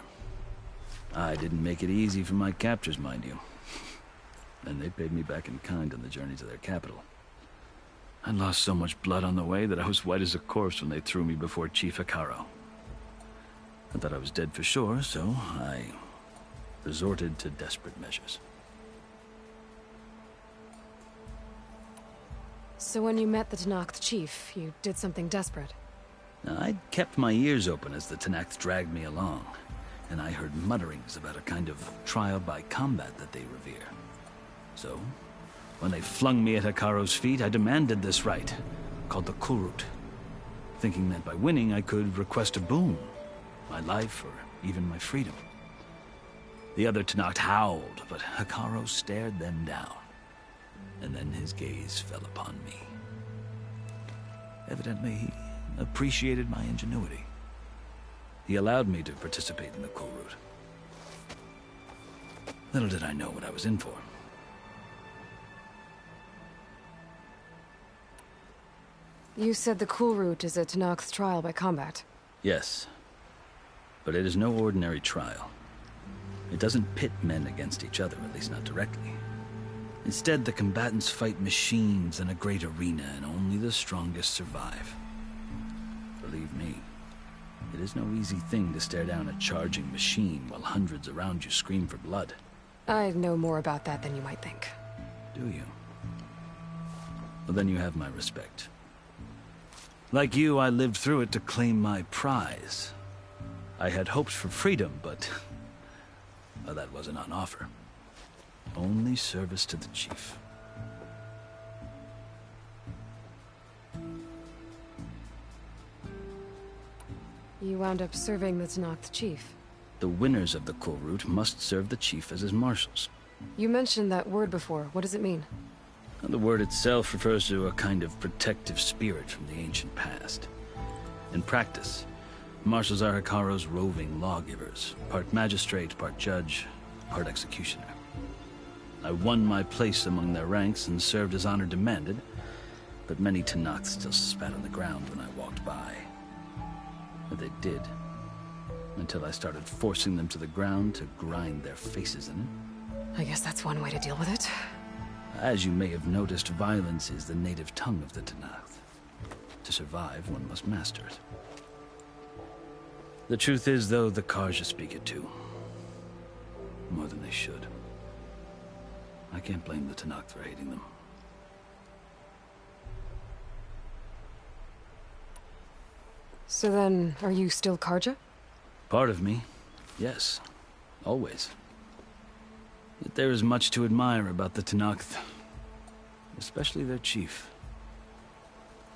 I didn't make it easy for my captors, mind you. And they paid me back in kind on the journey to their capital. I lost so much blood on the way that I was white as a corpse when they threw me before Chief Hekaro. I thought I was dead for sure, so I resorted to desperate measures. So when you met the Tenakth chief, you did something desperate? Now, I'd kept my ears open as the Tenakth dragged me along, and I heard mutterings about a kind of trial by combat that they revere. So, when they flung me at Hekaro's feet, I demanded this right, called the Kulrut, thinking that by winning I could request a boon, my life or even my freedom. The other Tenakth howled, but Hekaro stared them down, and then his gaze fell upon me. Evidently, he appreciated my ingenuity. He allowed me to participate in the Kulrut. Little did I know what I was in for. You said the Kulrut is a Tenakth trial by combat. Yes, but it is no ordinary trial. It doesn't pit men against each other, at least not directly. Instead, the combatants fight machines in a great arena, and only the strongest survive. Believe me, it is no easy thing to stare down a charging machine while hundreds around you scream for blood. I know more about that than you might think. Do you? Well, then you have my respect. Like you, I lived through it to claim my prize. I had hoped for freedom, but well, that wasn't on offer. Only service to the chief. You wound up serving the Tenakth chief. The winners of the Kulrut must serve the chief as his marshals. You mentioned that word before. What does it mean? The word itself refers to a kind of protective spirit from the ancient past. In practice, Marshals are Hikaro's roving lawgivers, part magistrate, part judge, part executioner. I won my place among their ranks and served as honor demanded, but many Tenakths still spat on the ground when I walked by. But they did, until I started forcing them to the ground to grind their faces in it. I guess that's one way to deal with it. As you may have noticed, violence is the native tongue of the Tenakth. To survive, one must master it. The truth is, though, the Karja speak it too. More than they should. I can't blame the Tenakth for hating them. So then, are you still Karja? Part of me, yes. Always. Yet there is much to admire about the Tenakth. Especially their chief.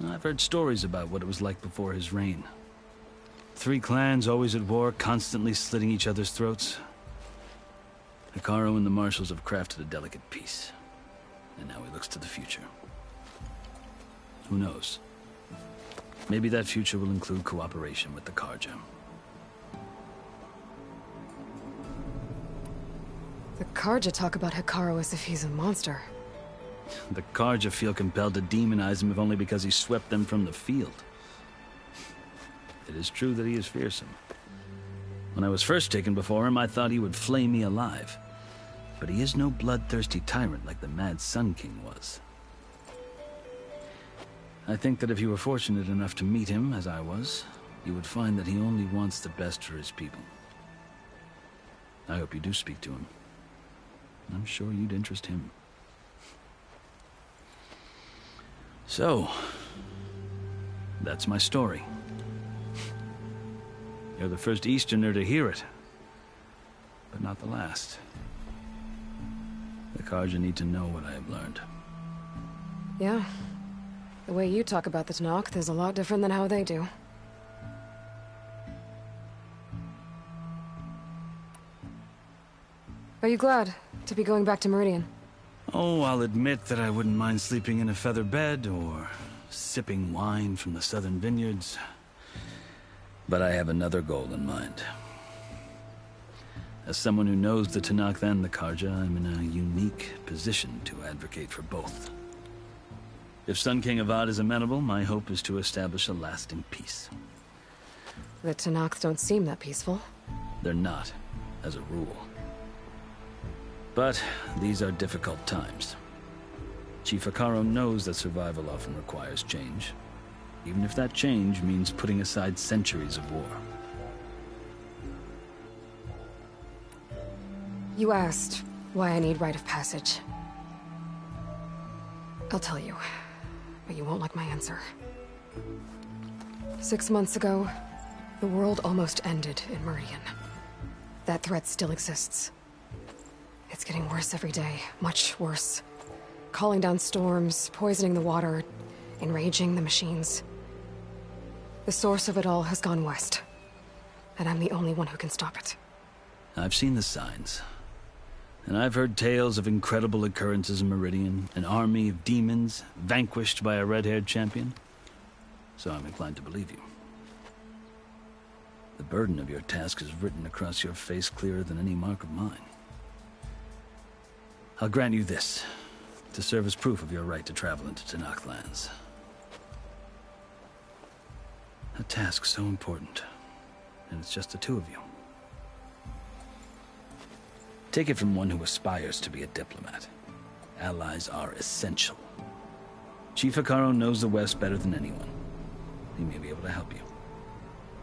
I've heard stories about what it was like before his reign. 3 clans always at war, constantly slitting each other's throats. Hikaru and the Marshals have crafted a delicate peace. And now he looks to the future. Who knows? Maybe that future will include cooperation with the Karja. The Karja talk about Hikaru as if he's a monster. The Karja feel compelled to demonize him if only because he swept them from the field. It is true that he is fearsome. When I was first taken before him, I thought he would flay me alive. But he is no bloodthirsty tyrant like the Mad Sun King was. I think that if you were fortunate enough to meet him, as I was, you would find that he only wants the best for his people. I hope you do speak to him. I'm sure you'd interest him. So, that's my story. You're the first Easterner to hear it, but not the last. The Karja need to know what I have learned. Yeah. The way you talk about the Tenakth is a lot different than how they do. Are you glad to be going back to Meridian? Oh, I'll admit that I wouldn't mind sleeping in a feather bed or sipping wine from the southern vineyards. But I have another goal in mind. As someone who knows the Tenakth and the Karja, I'm in a unique position to advocate for both. If Sun King Avad is amenable, my hope is to establish a lasting peace. The Tenakth don't seem that peaceful. They're not, as a rule. But these are difficult times. Chief Hikaru knows that survival often requires change, even if that change means putting aside centuries of war. You asked why I need rite of passage. I'll tell you, but you won't like my answer. 6 months ago, the world almost ended in Meridian. That threat still exists. It's getting worse every day, much worse. Calling down storms, poisoning the water, enraging the machines. The source of it all has gone west, and I'm the only one who can stop it. I've seen the signs. And I've heard tales of incredible occurrences in Meridian, an army of demons vanquished by a red-haired champion. So I'm inclined to believe you. The burden of your task is written across your face clearer than any mark of mine. I'll grant you this, to serve as proof of your right to travel into Tenakth lands. A task so important, and it's just the 2 of you. Take it from one who aspires to be a diplomat. Allies are essential. Chief Hikaru knows the West better than anyone. He may be able to help you.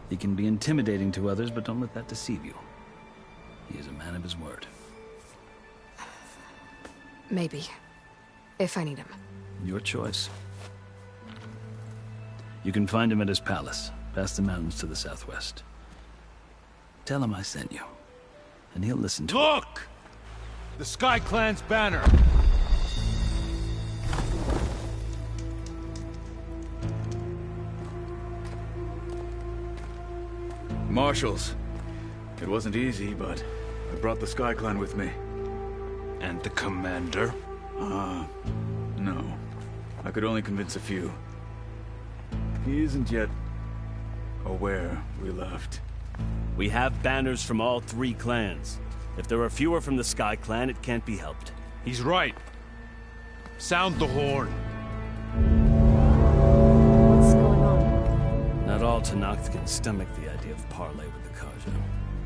He can be intimidating to others, but don't let that deceive you. He is a man of his word. Maybe. If I need him. Your choice. You can find him at his palace, past the mountains to the southwest. Tell him I sent you, and he'll listen to Look! The Sky Clan's banner! Marshals. It wasn't easy, but I brought the Sky Clan with me. And the commander? No. I could only convince a few. He isn't yet or where we left. We have banners from all 3 clans. If there are fewer from the Sky Clan, it can't be helped. He's right. Sound the horn. What's going on? Not all Tenakth can stomach the idea of parley with the Karja,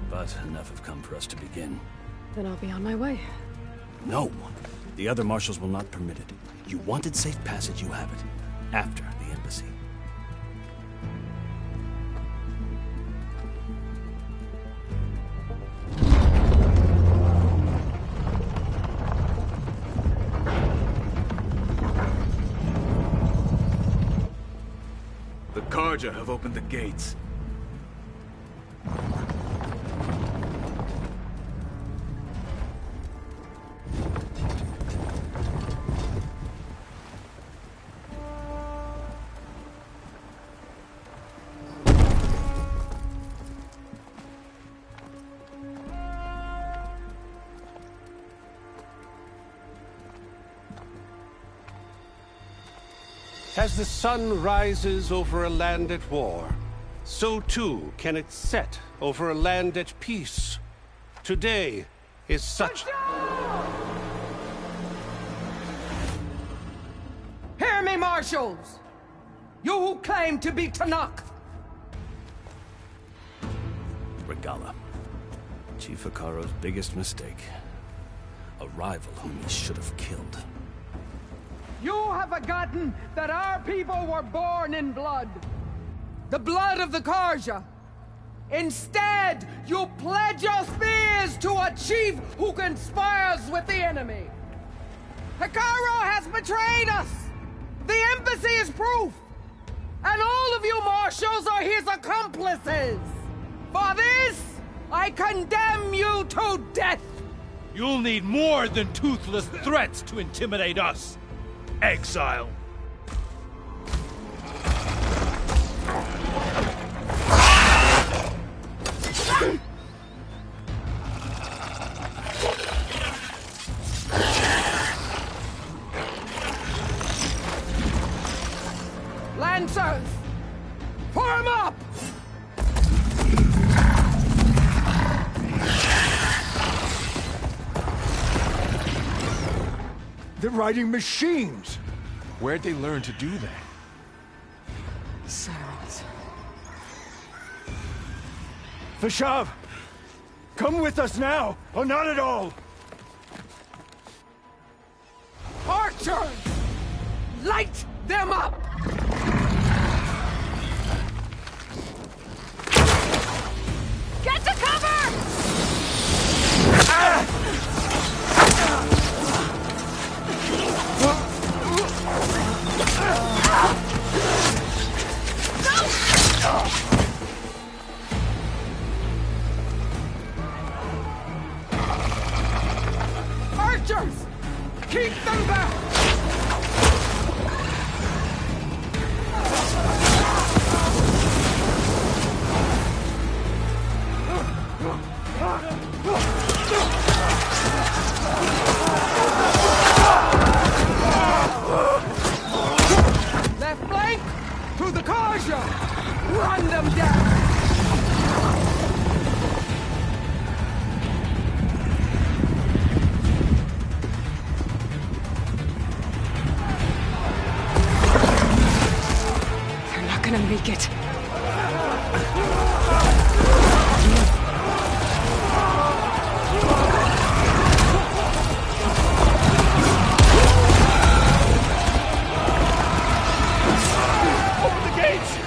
but enough have come for us to begin. Then I'll be on my way. No! The other marshals will not permit it. You wanted safe passage, you have it. After the embassy. The Karja have opened the gates. As the sun rises over a land at war, so too can it set over a land at peace. Today is such... Hear me, marshals! You who claim to be Tenakth! Regala. Chief Hikaro's biggest mistake. A rival whom he should have killed. You have forgotten that our people were born in blood. The blood of the Karja. Instead, you pledge your spears to a chief who conspires with the enemy. Hikaro has betrayed us! The embassy is proof! And all of you marshals are his accomplices! For this, I condemn you to death! You'll need more than toothless threats to intimidate us. Exile. Lancers! Form up! They're riding machines! Where'd they learn to do that? Sirens. Vashav! Come with us now, or not at all! Archers! Light them up! Get to cover! Archers! Keep them back! Left flank! To the Karja! Run them down! They're not gonna make it. Open the gates!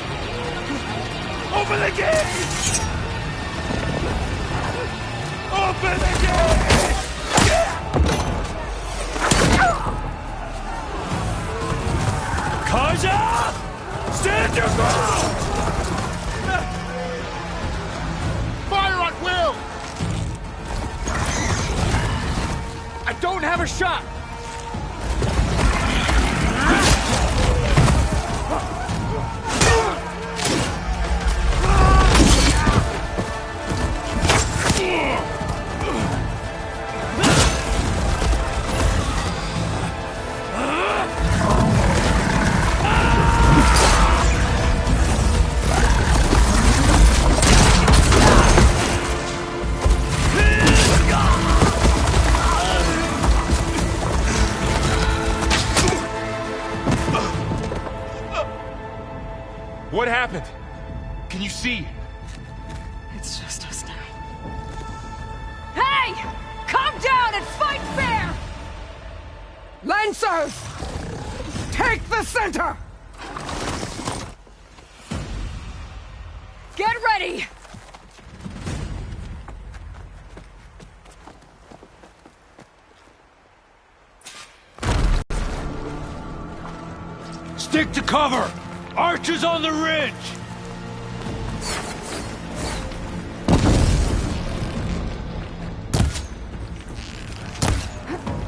Open the gates! Open the gates! Karja! Stand your ground! Fire at will! I don't have a shot! What happened? Can you see? It's just us now. Hey! Calm down and fight fair! Lancers! Take the center! Get ready! Stick to cover! Archers on the ridge!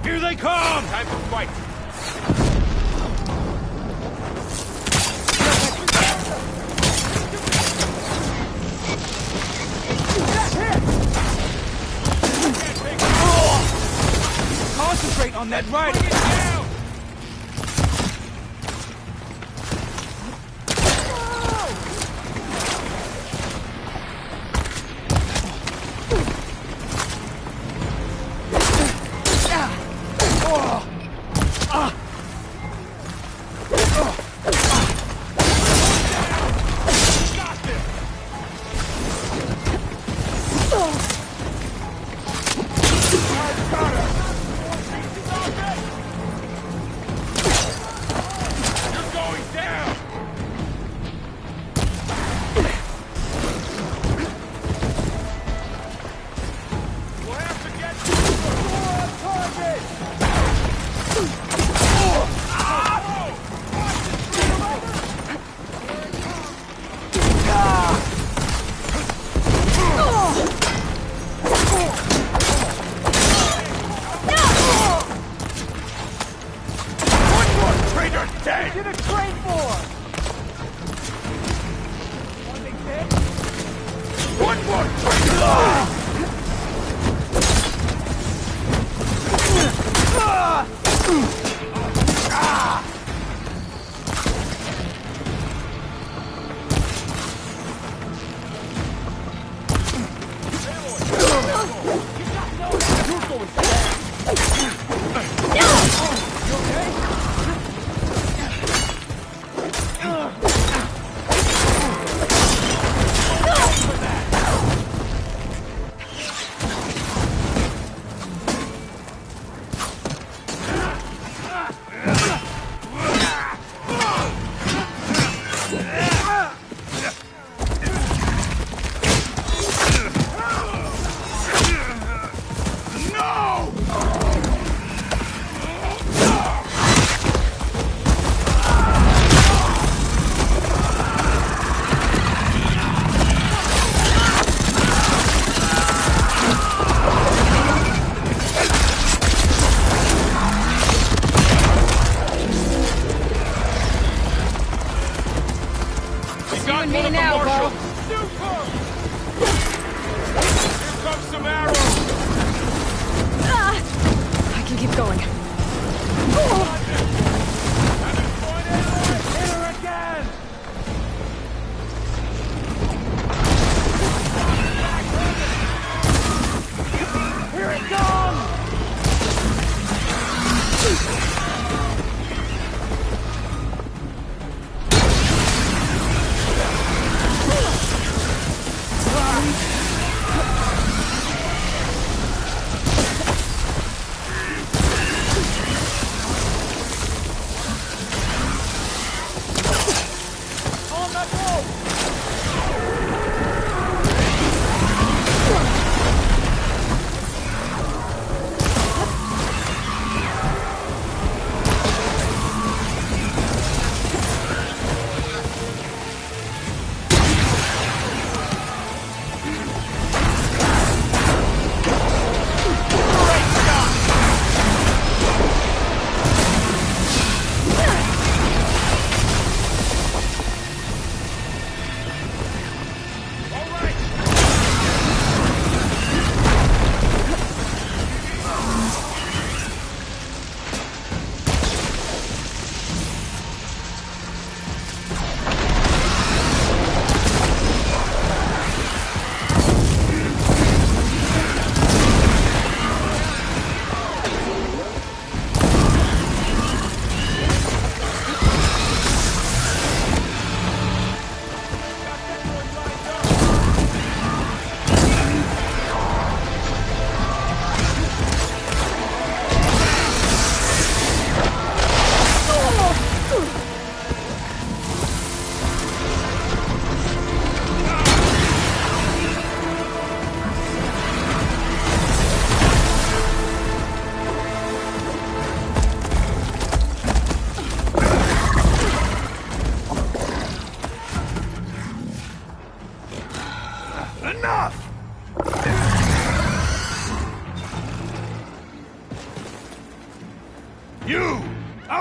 Here they come! Time to fight! Concentrate on that right!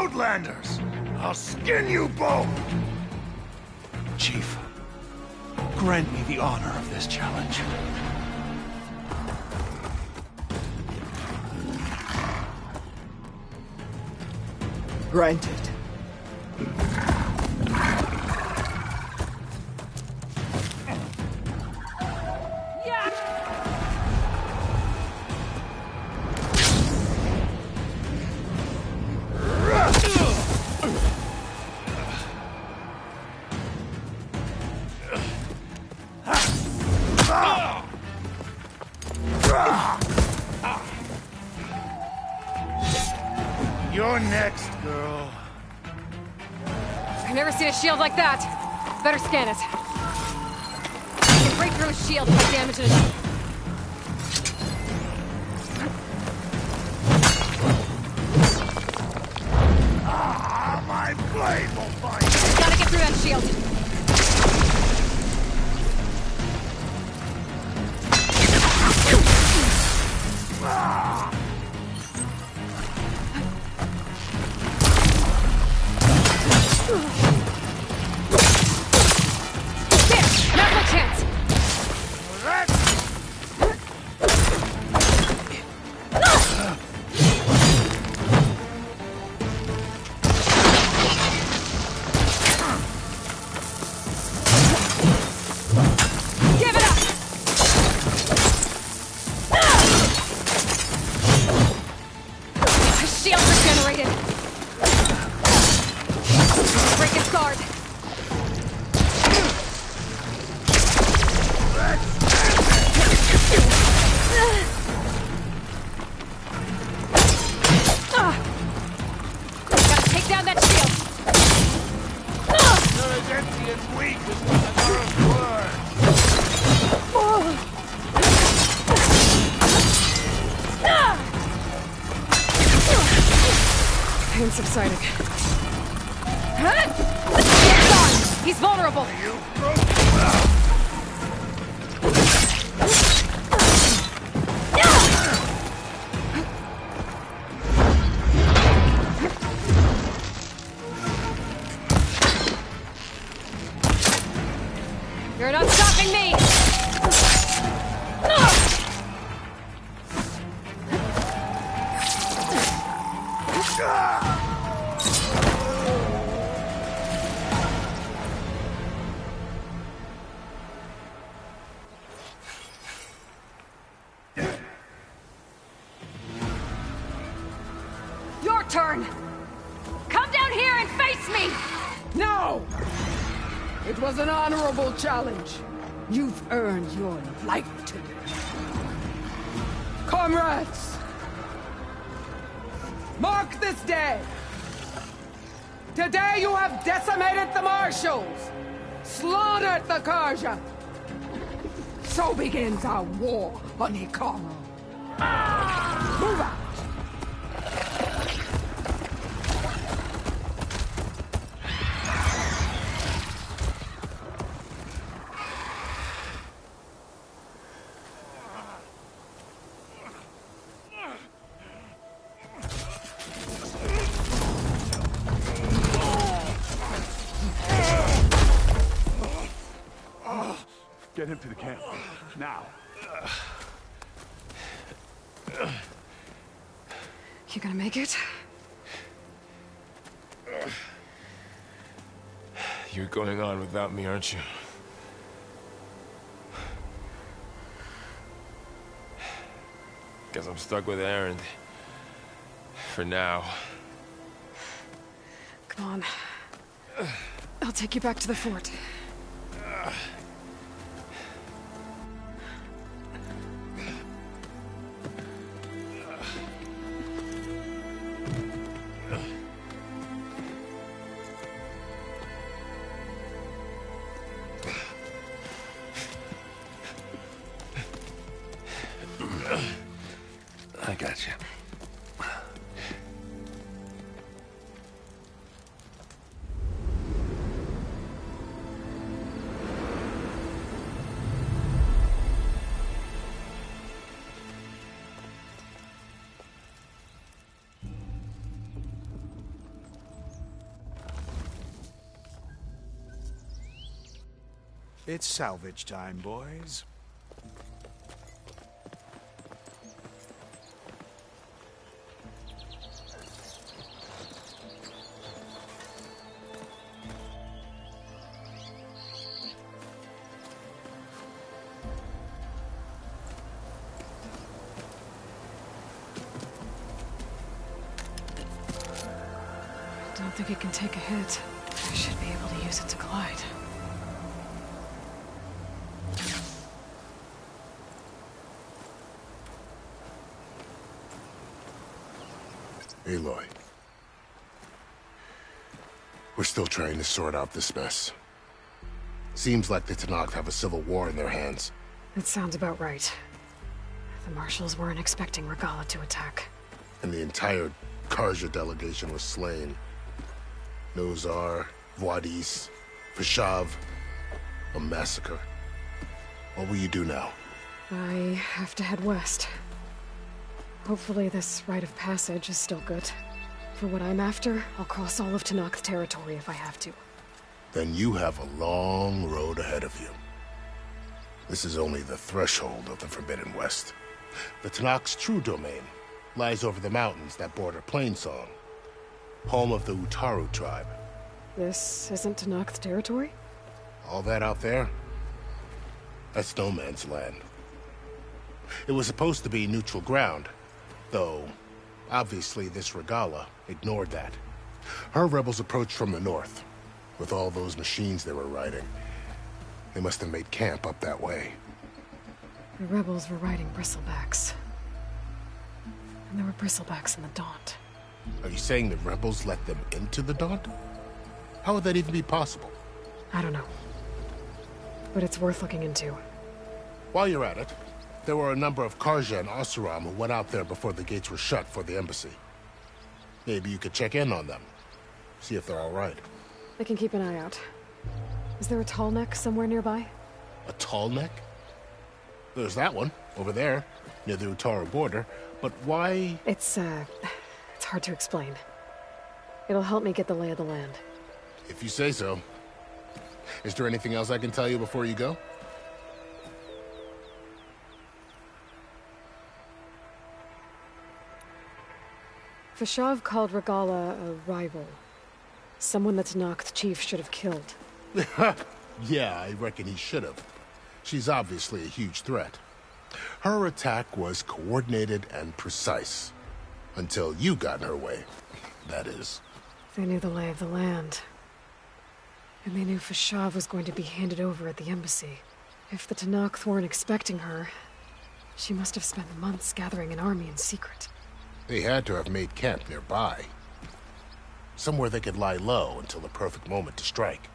Outlanders! I'll skin you both! Chief, grant me the honor of this challenge. Granted. You're next, girl. I've never seen a shield like that. Better scan it. I can break through a shield if I damage it enough. Ah, my blade will find you! Gotta get through that shield. There! Now's my chance! Give it up! The shield regenerated! Break its guard! Gotta take down that shield! You're as empty and weak as Minotaur's word! Pain subsiding. Shield's on! He's vulnerable! You're not stopping me! Your turn! Come down here and face me! No! It was an honorable challenge. You've earned your life today. Comrades! Mark this day! Today you have decimated the Marshals! Slaughtered the Karja! So begins our war on Hikaru. Move out! Get him to the camp. Now. You gonna make it? You're going on without me, aren't you? Guess I'm stuck with Aaron. For now. Come on. I'll take you back to the fort. I got you. It's salvage time, boys. I don't think it can take a hit. I should be able to use it to glide. Aloy. We're still trying to sort out this mess. Seems like the Tenakth have a civil war in their hands. That sounds about right. The marshals weren't expecting Regala to attack. And the entire Karja delegation was slain. Nozar, Voidis, Fashav. A massacre. What will you do now? I have to head west. Hopefully this rite of passage is still good. For what I'm after, I'll cross all of Tenakth territory if I have to. Then you have a long road ahead of you. This is only the threshold of the Forbidden West. The Tenakth's true domain lies over the mountains that border Plainsong, home of the Utaru tribe. This isn't Tenakth territory? All that out there? That's no man's land. It was supposed to be neutral ground, though obviously this Regala ignored that. Her rebels approached from the north, with all those machines they were riding. They must have made camp up that way. The rebels were riding bristlebacks. And there were bristlebacks in the Daunt. Are you saying the rebels let them into the Daunt? How would that even be possible? I don't know. But it's worth looking into. While you're at it, there were a number of Karja and Oseram who went out there before the gates were shut for the embassy. Maybe you could check in on them. See if they're all right. I can keep an eye out. Is there a tall neck somewhere nearby? A tall neck? There's that one, over there, near the Utaru border. But why... It's hard to explain. It'll help me get the lay of the land. If you say so. Is there anything else I can tell you before you go? Fashav called Regala a rival. Someone that Tenakth chief should have killed. Yeah, I reckon he should have. She's obviously a huge threat. Her attack was coordinated and precise. Until you got in her way, that is. They knew the lay of the land. And they knew Fashav was going to be handed over at the embassy. If the Tenakth weren't expecting her, she must have spent months gathering an army in secret. They had to have made camp nearby. Somewhere they could lie low until the perfect moment to strike.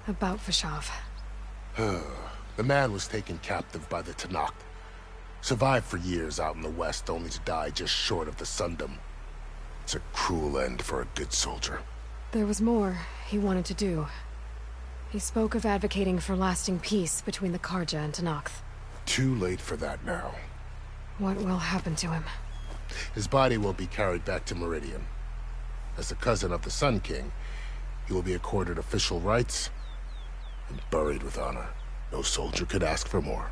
About Fashav. The man was taken captive by the Tenakth. Survived for years out in the west, only to die just short of the Sundom. It's a cruel end for a good soldier. There was more he wanted to do. He spoke of advocating for lasting peace between the Karja and Tenakth. Too late for that now. What will happen to him? His body will be carried back to Meridian. As the cousin of the Sun King, he will be accorded official rights and buried with honor. No soldier could ask for more.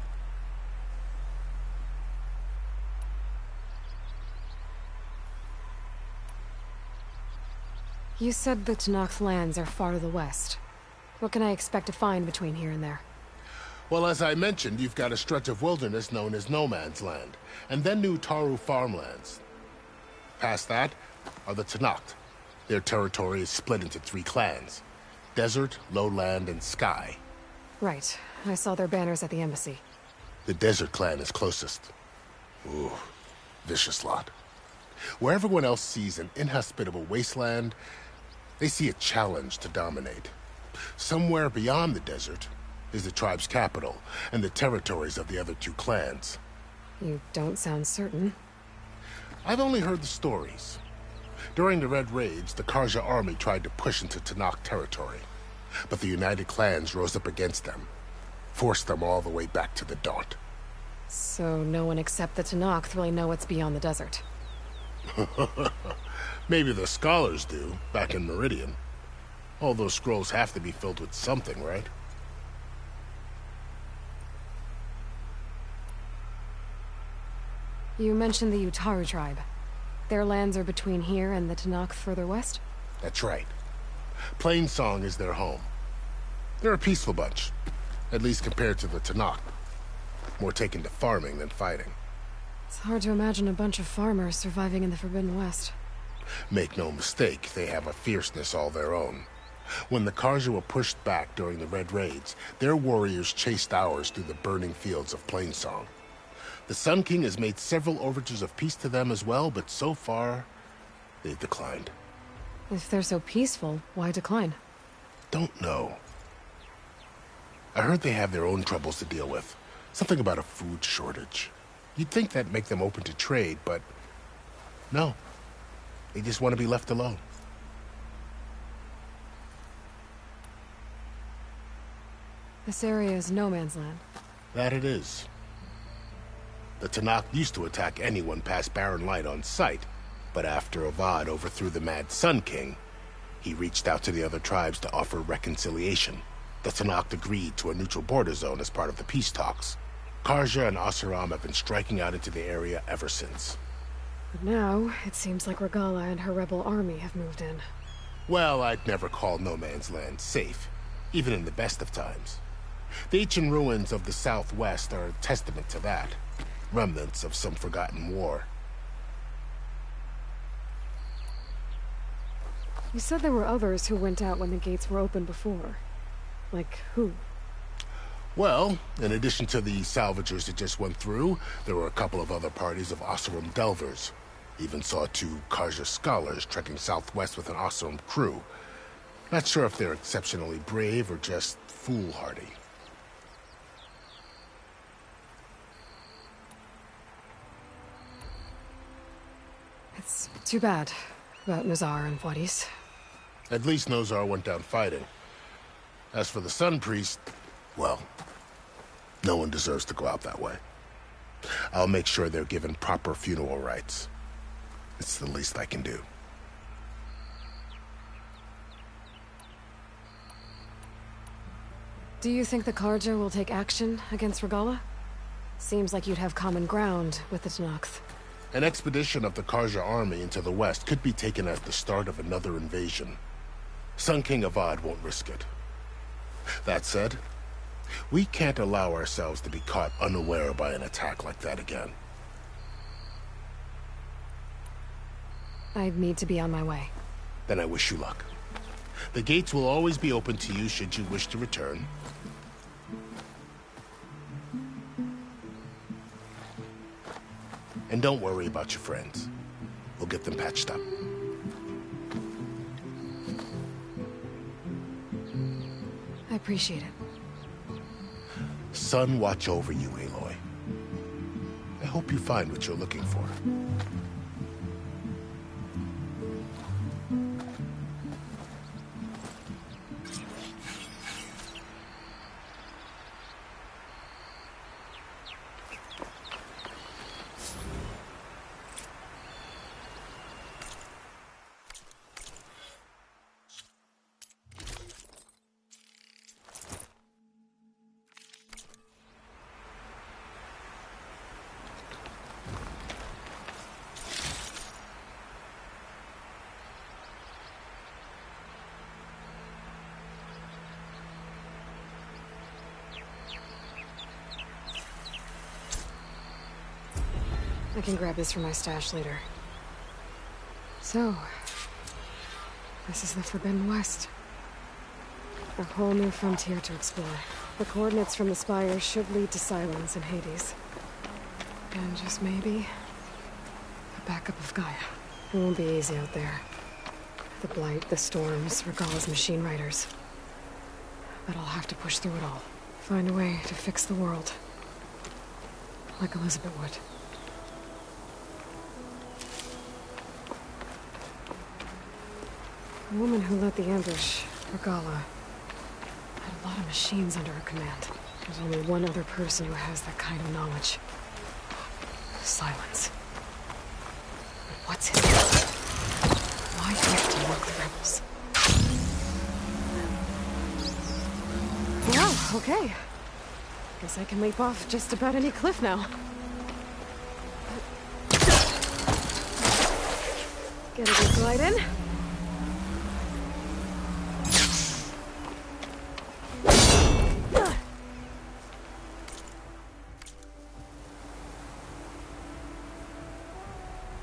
You said the Tenakth lands are far to the west. What can I expect to find between here and there? Well, as I mentioned, you've got a stretch of wilderness known as No Man's Land, and then New Taru farmlands. Past that are the Tenakth. Their territory is split into 3 clans: Desert, Lowland, and Sky. Right. I saw their banners at the embassy. The Desert clan is closest. Ooh, vicious lot. Where everyone else sees an inhospitable wasteland, they see a challenge to dominate. Somewhere beyond the desert is the tribe's capital, and the territories of the other 2 clans. You don't sound certain. I've only heard the stories. During the Red Raids, the Karja army tried to push into Tenakth territory, but the United Clans rose up against them, forced them all the way back to the Daunt. So no one except the Tenakth really know what's beyond the desert. Maybe the scholars do, back in Meridian. All those scrolls have to be filled with something, right? You mentioned the Utaru tribe. Their lands are between here and the Tanakh further west? That's right. Plainsong is their home. They're a peaceful bunch, at least compared to the Tanakh. More taken to farming than fighting. It's hard to imagine a bunch of farmers surviving in the Forbidden West. Make no mistake, they have a fierceness all their own. When the Karja were pushed back during the Red Raids, their warriors chased ours through the burning fields of Plainsong. The Sun King has made several overtures of peace to them as well, but so far, they've declined. If they're so peaceful, why decline? Don't know. I heard they have their own troubles to deal with. Something about a food shortage. You'd think that'd make them open to trade, but no. They just want to be left alone. This area is no man's land. That it is. The Tanakh used to attack anyone past Barren Light on sight, but after Avad overthrew the Mad Sun King, he reached out to the other tribes to offer reconciliation. The Tanakh agreed to a neutral border zone as part of the peace talks. Karja and Oseram have been striking out into the area ever since. But now, it seems like Regala and her rebel army have moved in. Well, I'd never call no man's land safe, even in the best of times. The ancient ruins of the Southwest are a testament to that. Remnants of some forgotten war. You said there were others who went out when the gates were open before. Like who? Well, in addition to the salvagers that just went through, there were a couple of other parties of Oseram delvers. Even saw 2 Karja scholars trekking southwest with an Oseram crew. Not sure if they're exceptionally brave or just foolhardy. It's too bad about Nazar and Wadis. At least Nozar went down fighting. As for the Sun Priest, well, no one deserves to go out that way. I'll make sure they're given proper funeral rites. It's the least I can do. Do you think the Karja will take action against Regala? Seems like you'd have common ground with the Tanakh. An expedition of the Karja army into the west could be taken as the start of another invasion. Sun King Avad won't risk it. That said, we can't allow ourselves to be caught unaware by an attack like that again. I'd need to be on my way. Then I wish you luck. The gates will always be open to you should you wish to return. And don't worry about your friends. We'll get them patched up. I appreciate it. Sun watch over you, Aloy. I hope you find what you're looking for. I can grab this from my stash later. So, this is the Forbidden West. A whole new frontier to explore. The coordinates from the spire should lead to Silence and Hades. And just maybe, a backup of Gaia. It won't be easy out there. The Blight, the Storms, Regala's machine riders. But I'll have to push through it all. Find a way to fix the world. Like Elizabeth would. The woman who led the ambush, Regala, had a lot of machines under her command. There's only one other person who has that kind of knowledge. Silence. But what's his name? Why have to mock the rebels? Okay. Guess I can leap off just about any cliff now. Get a good glide in.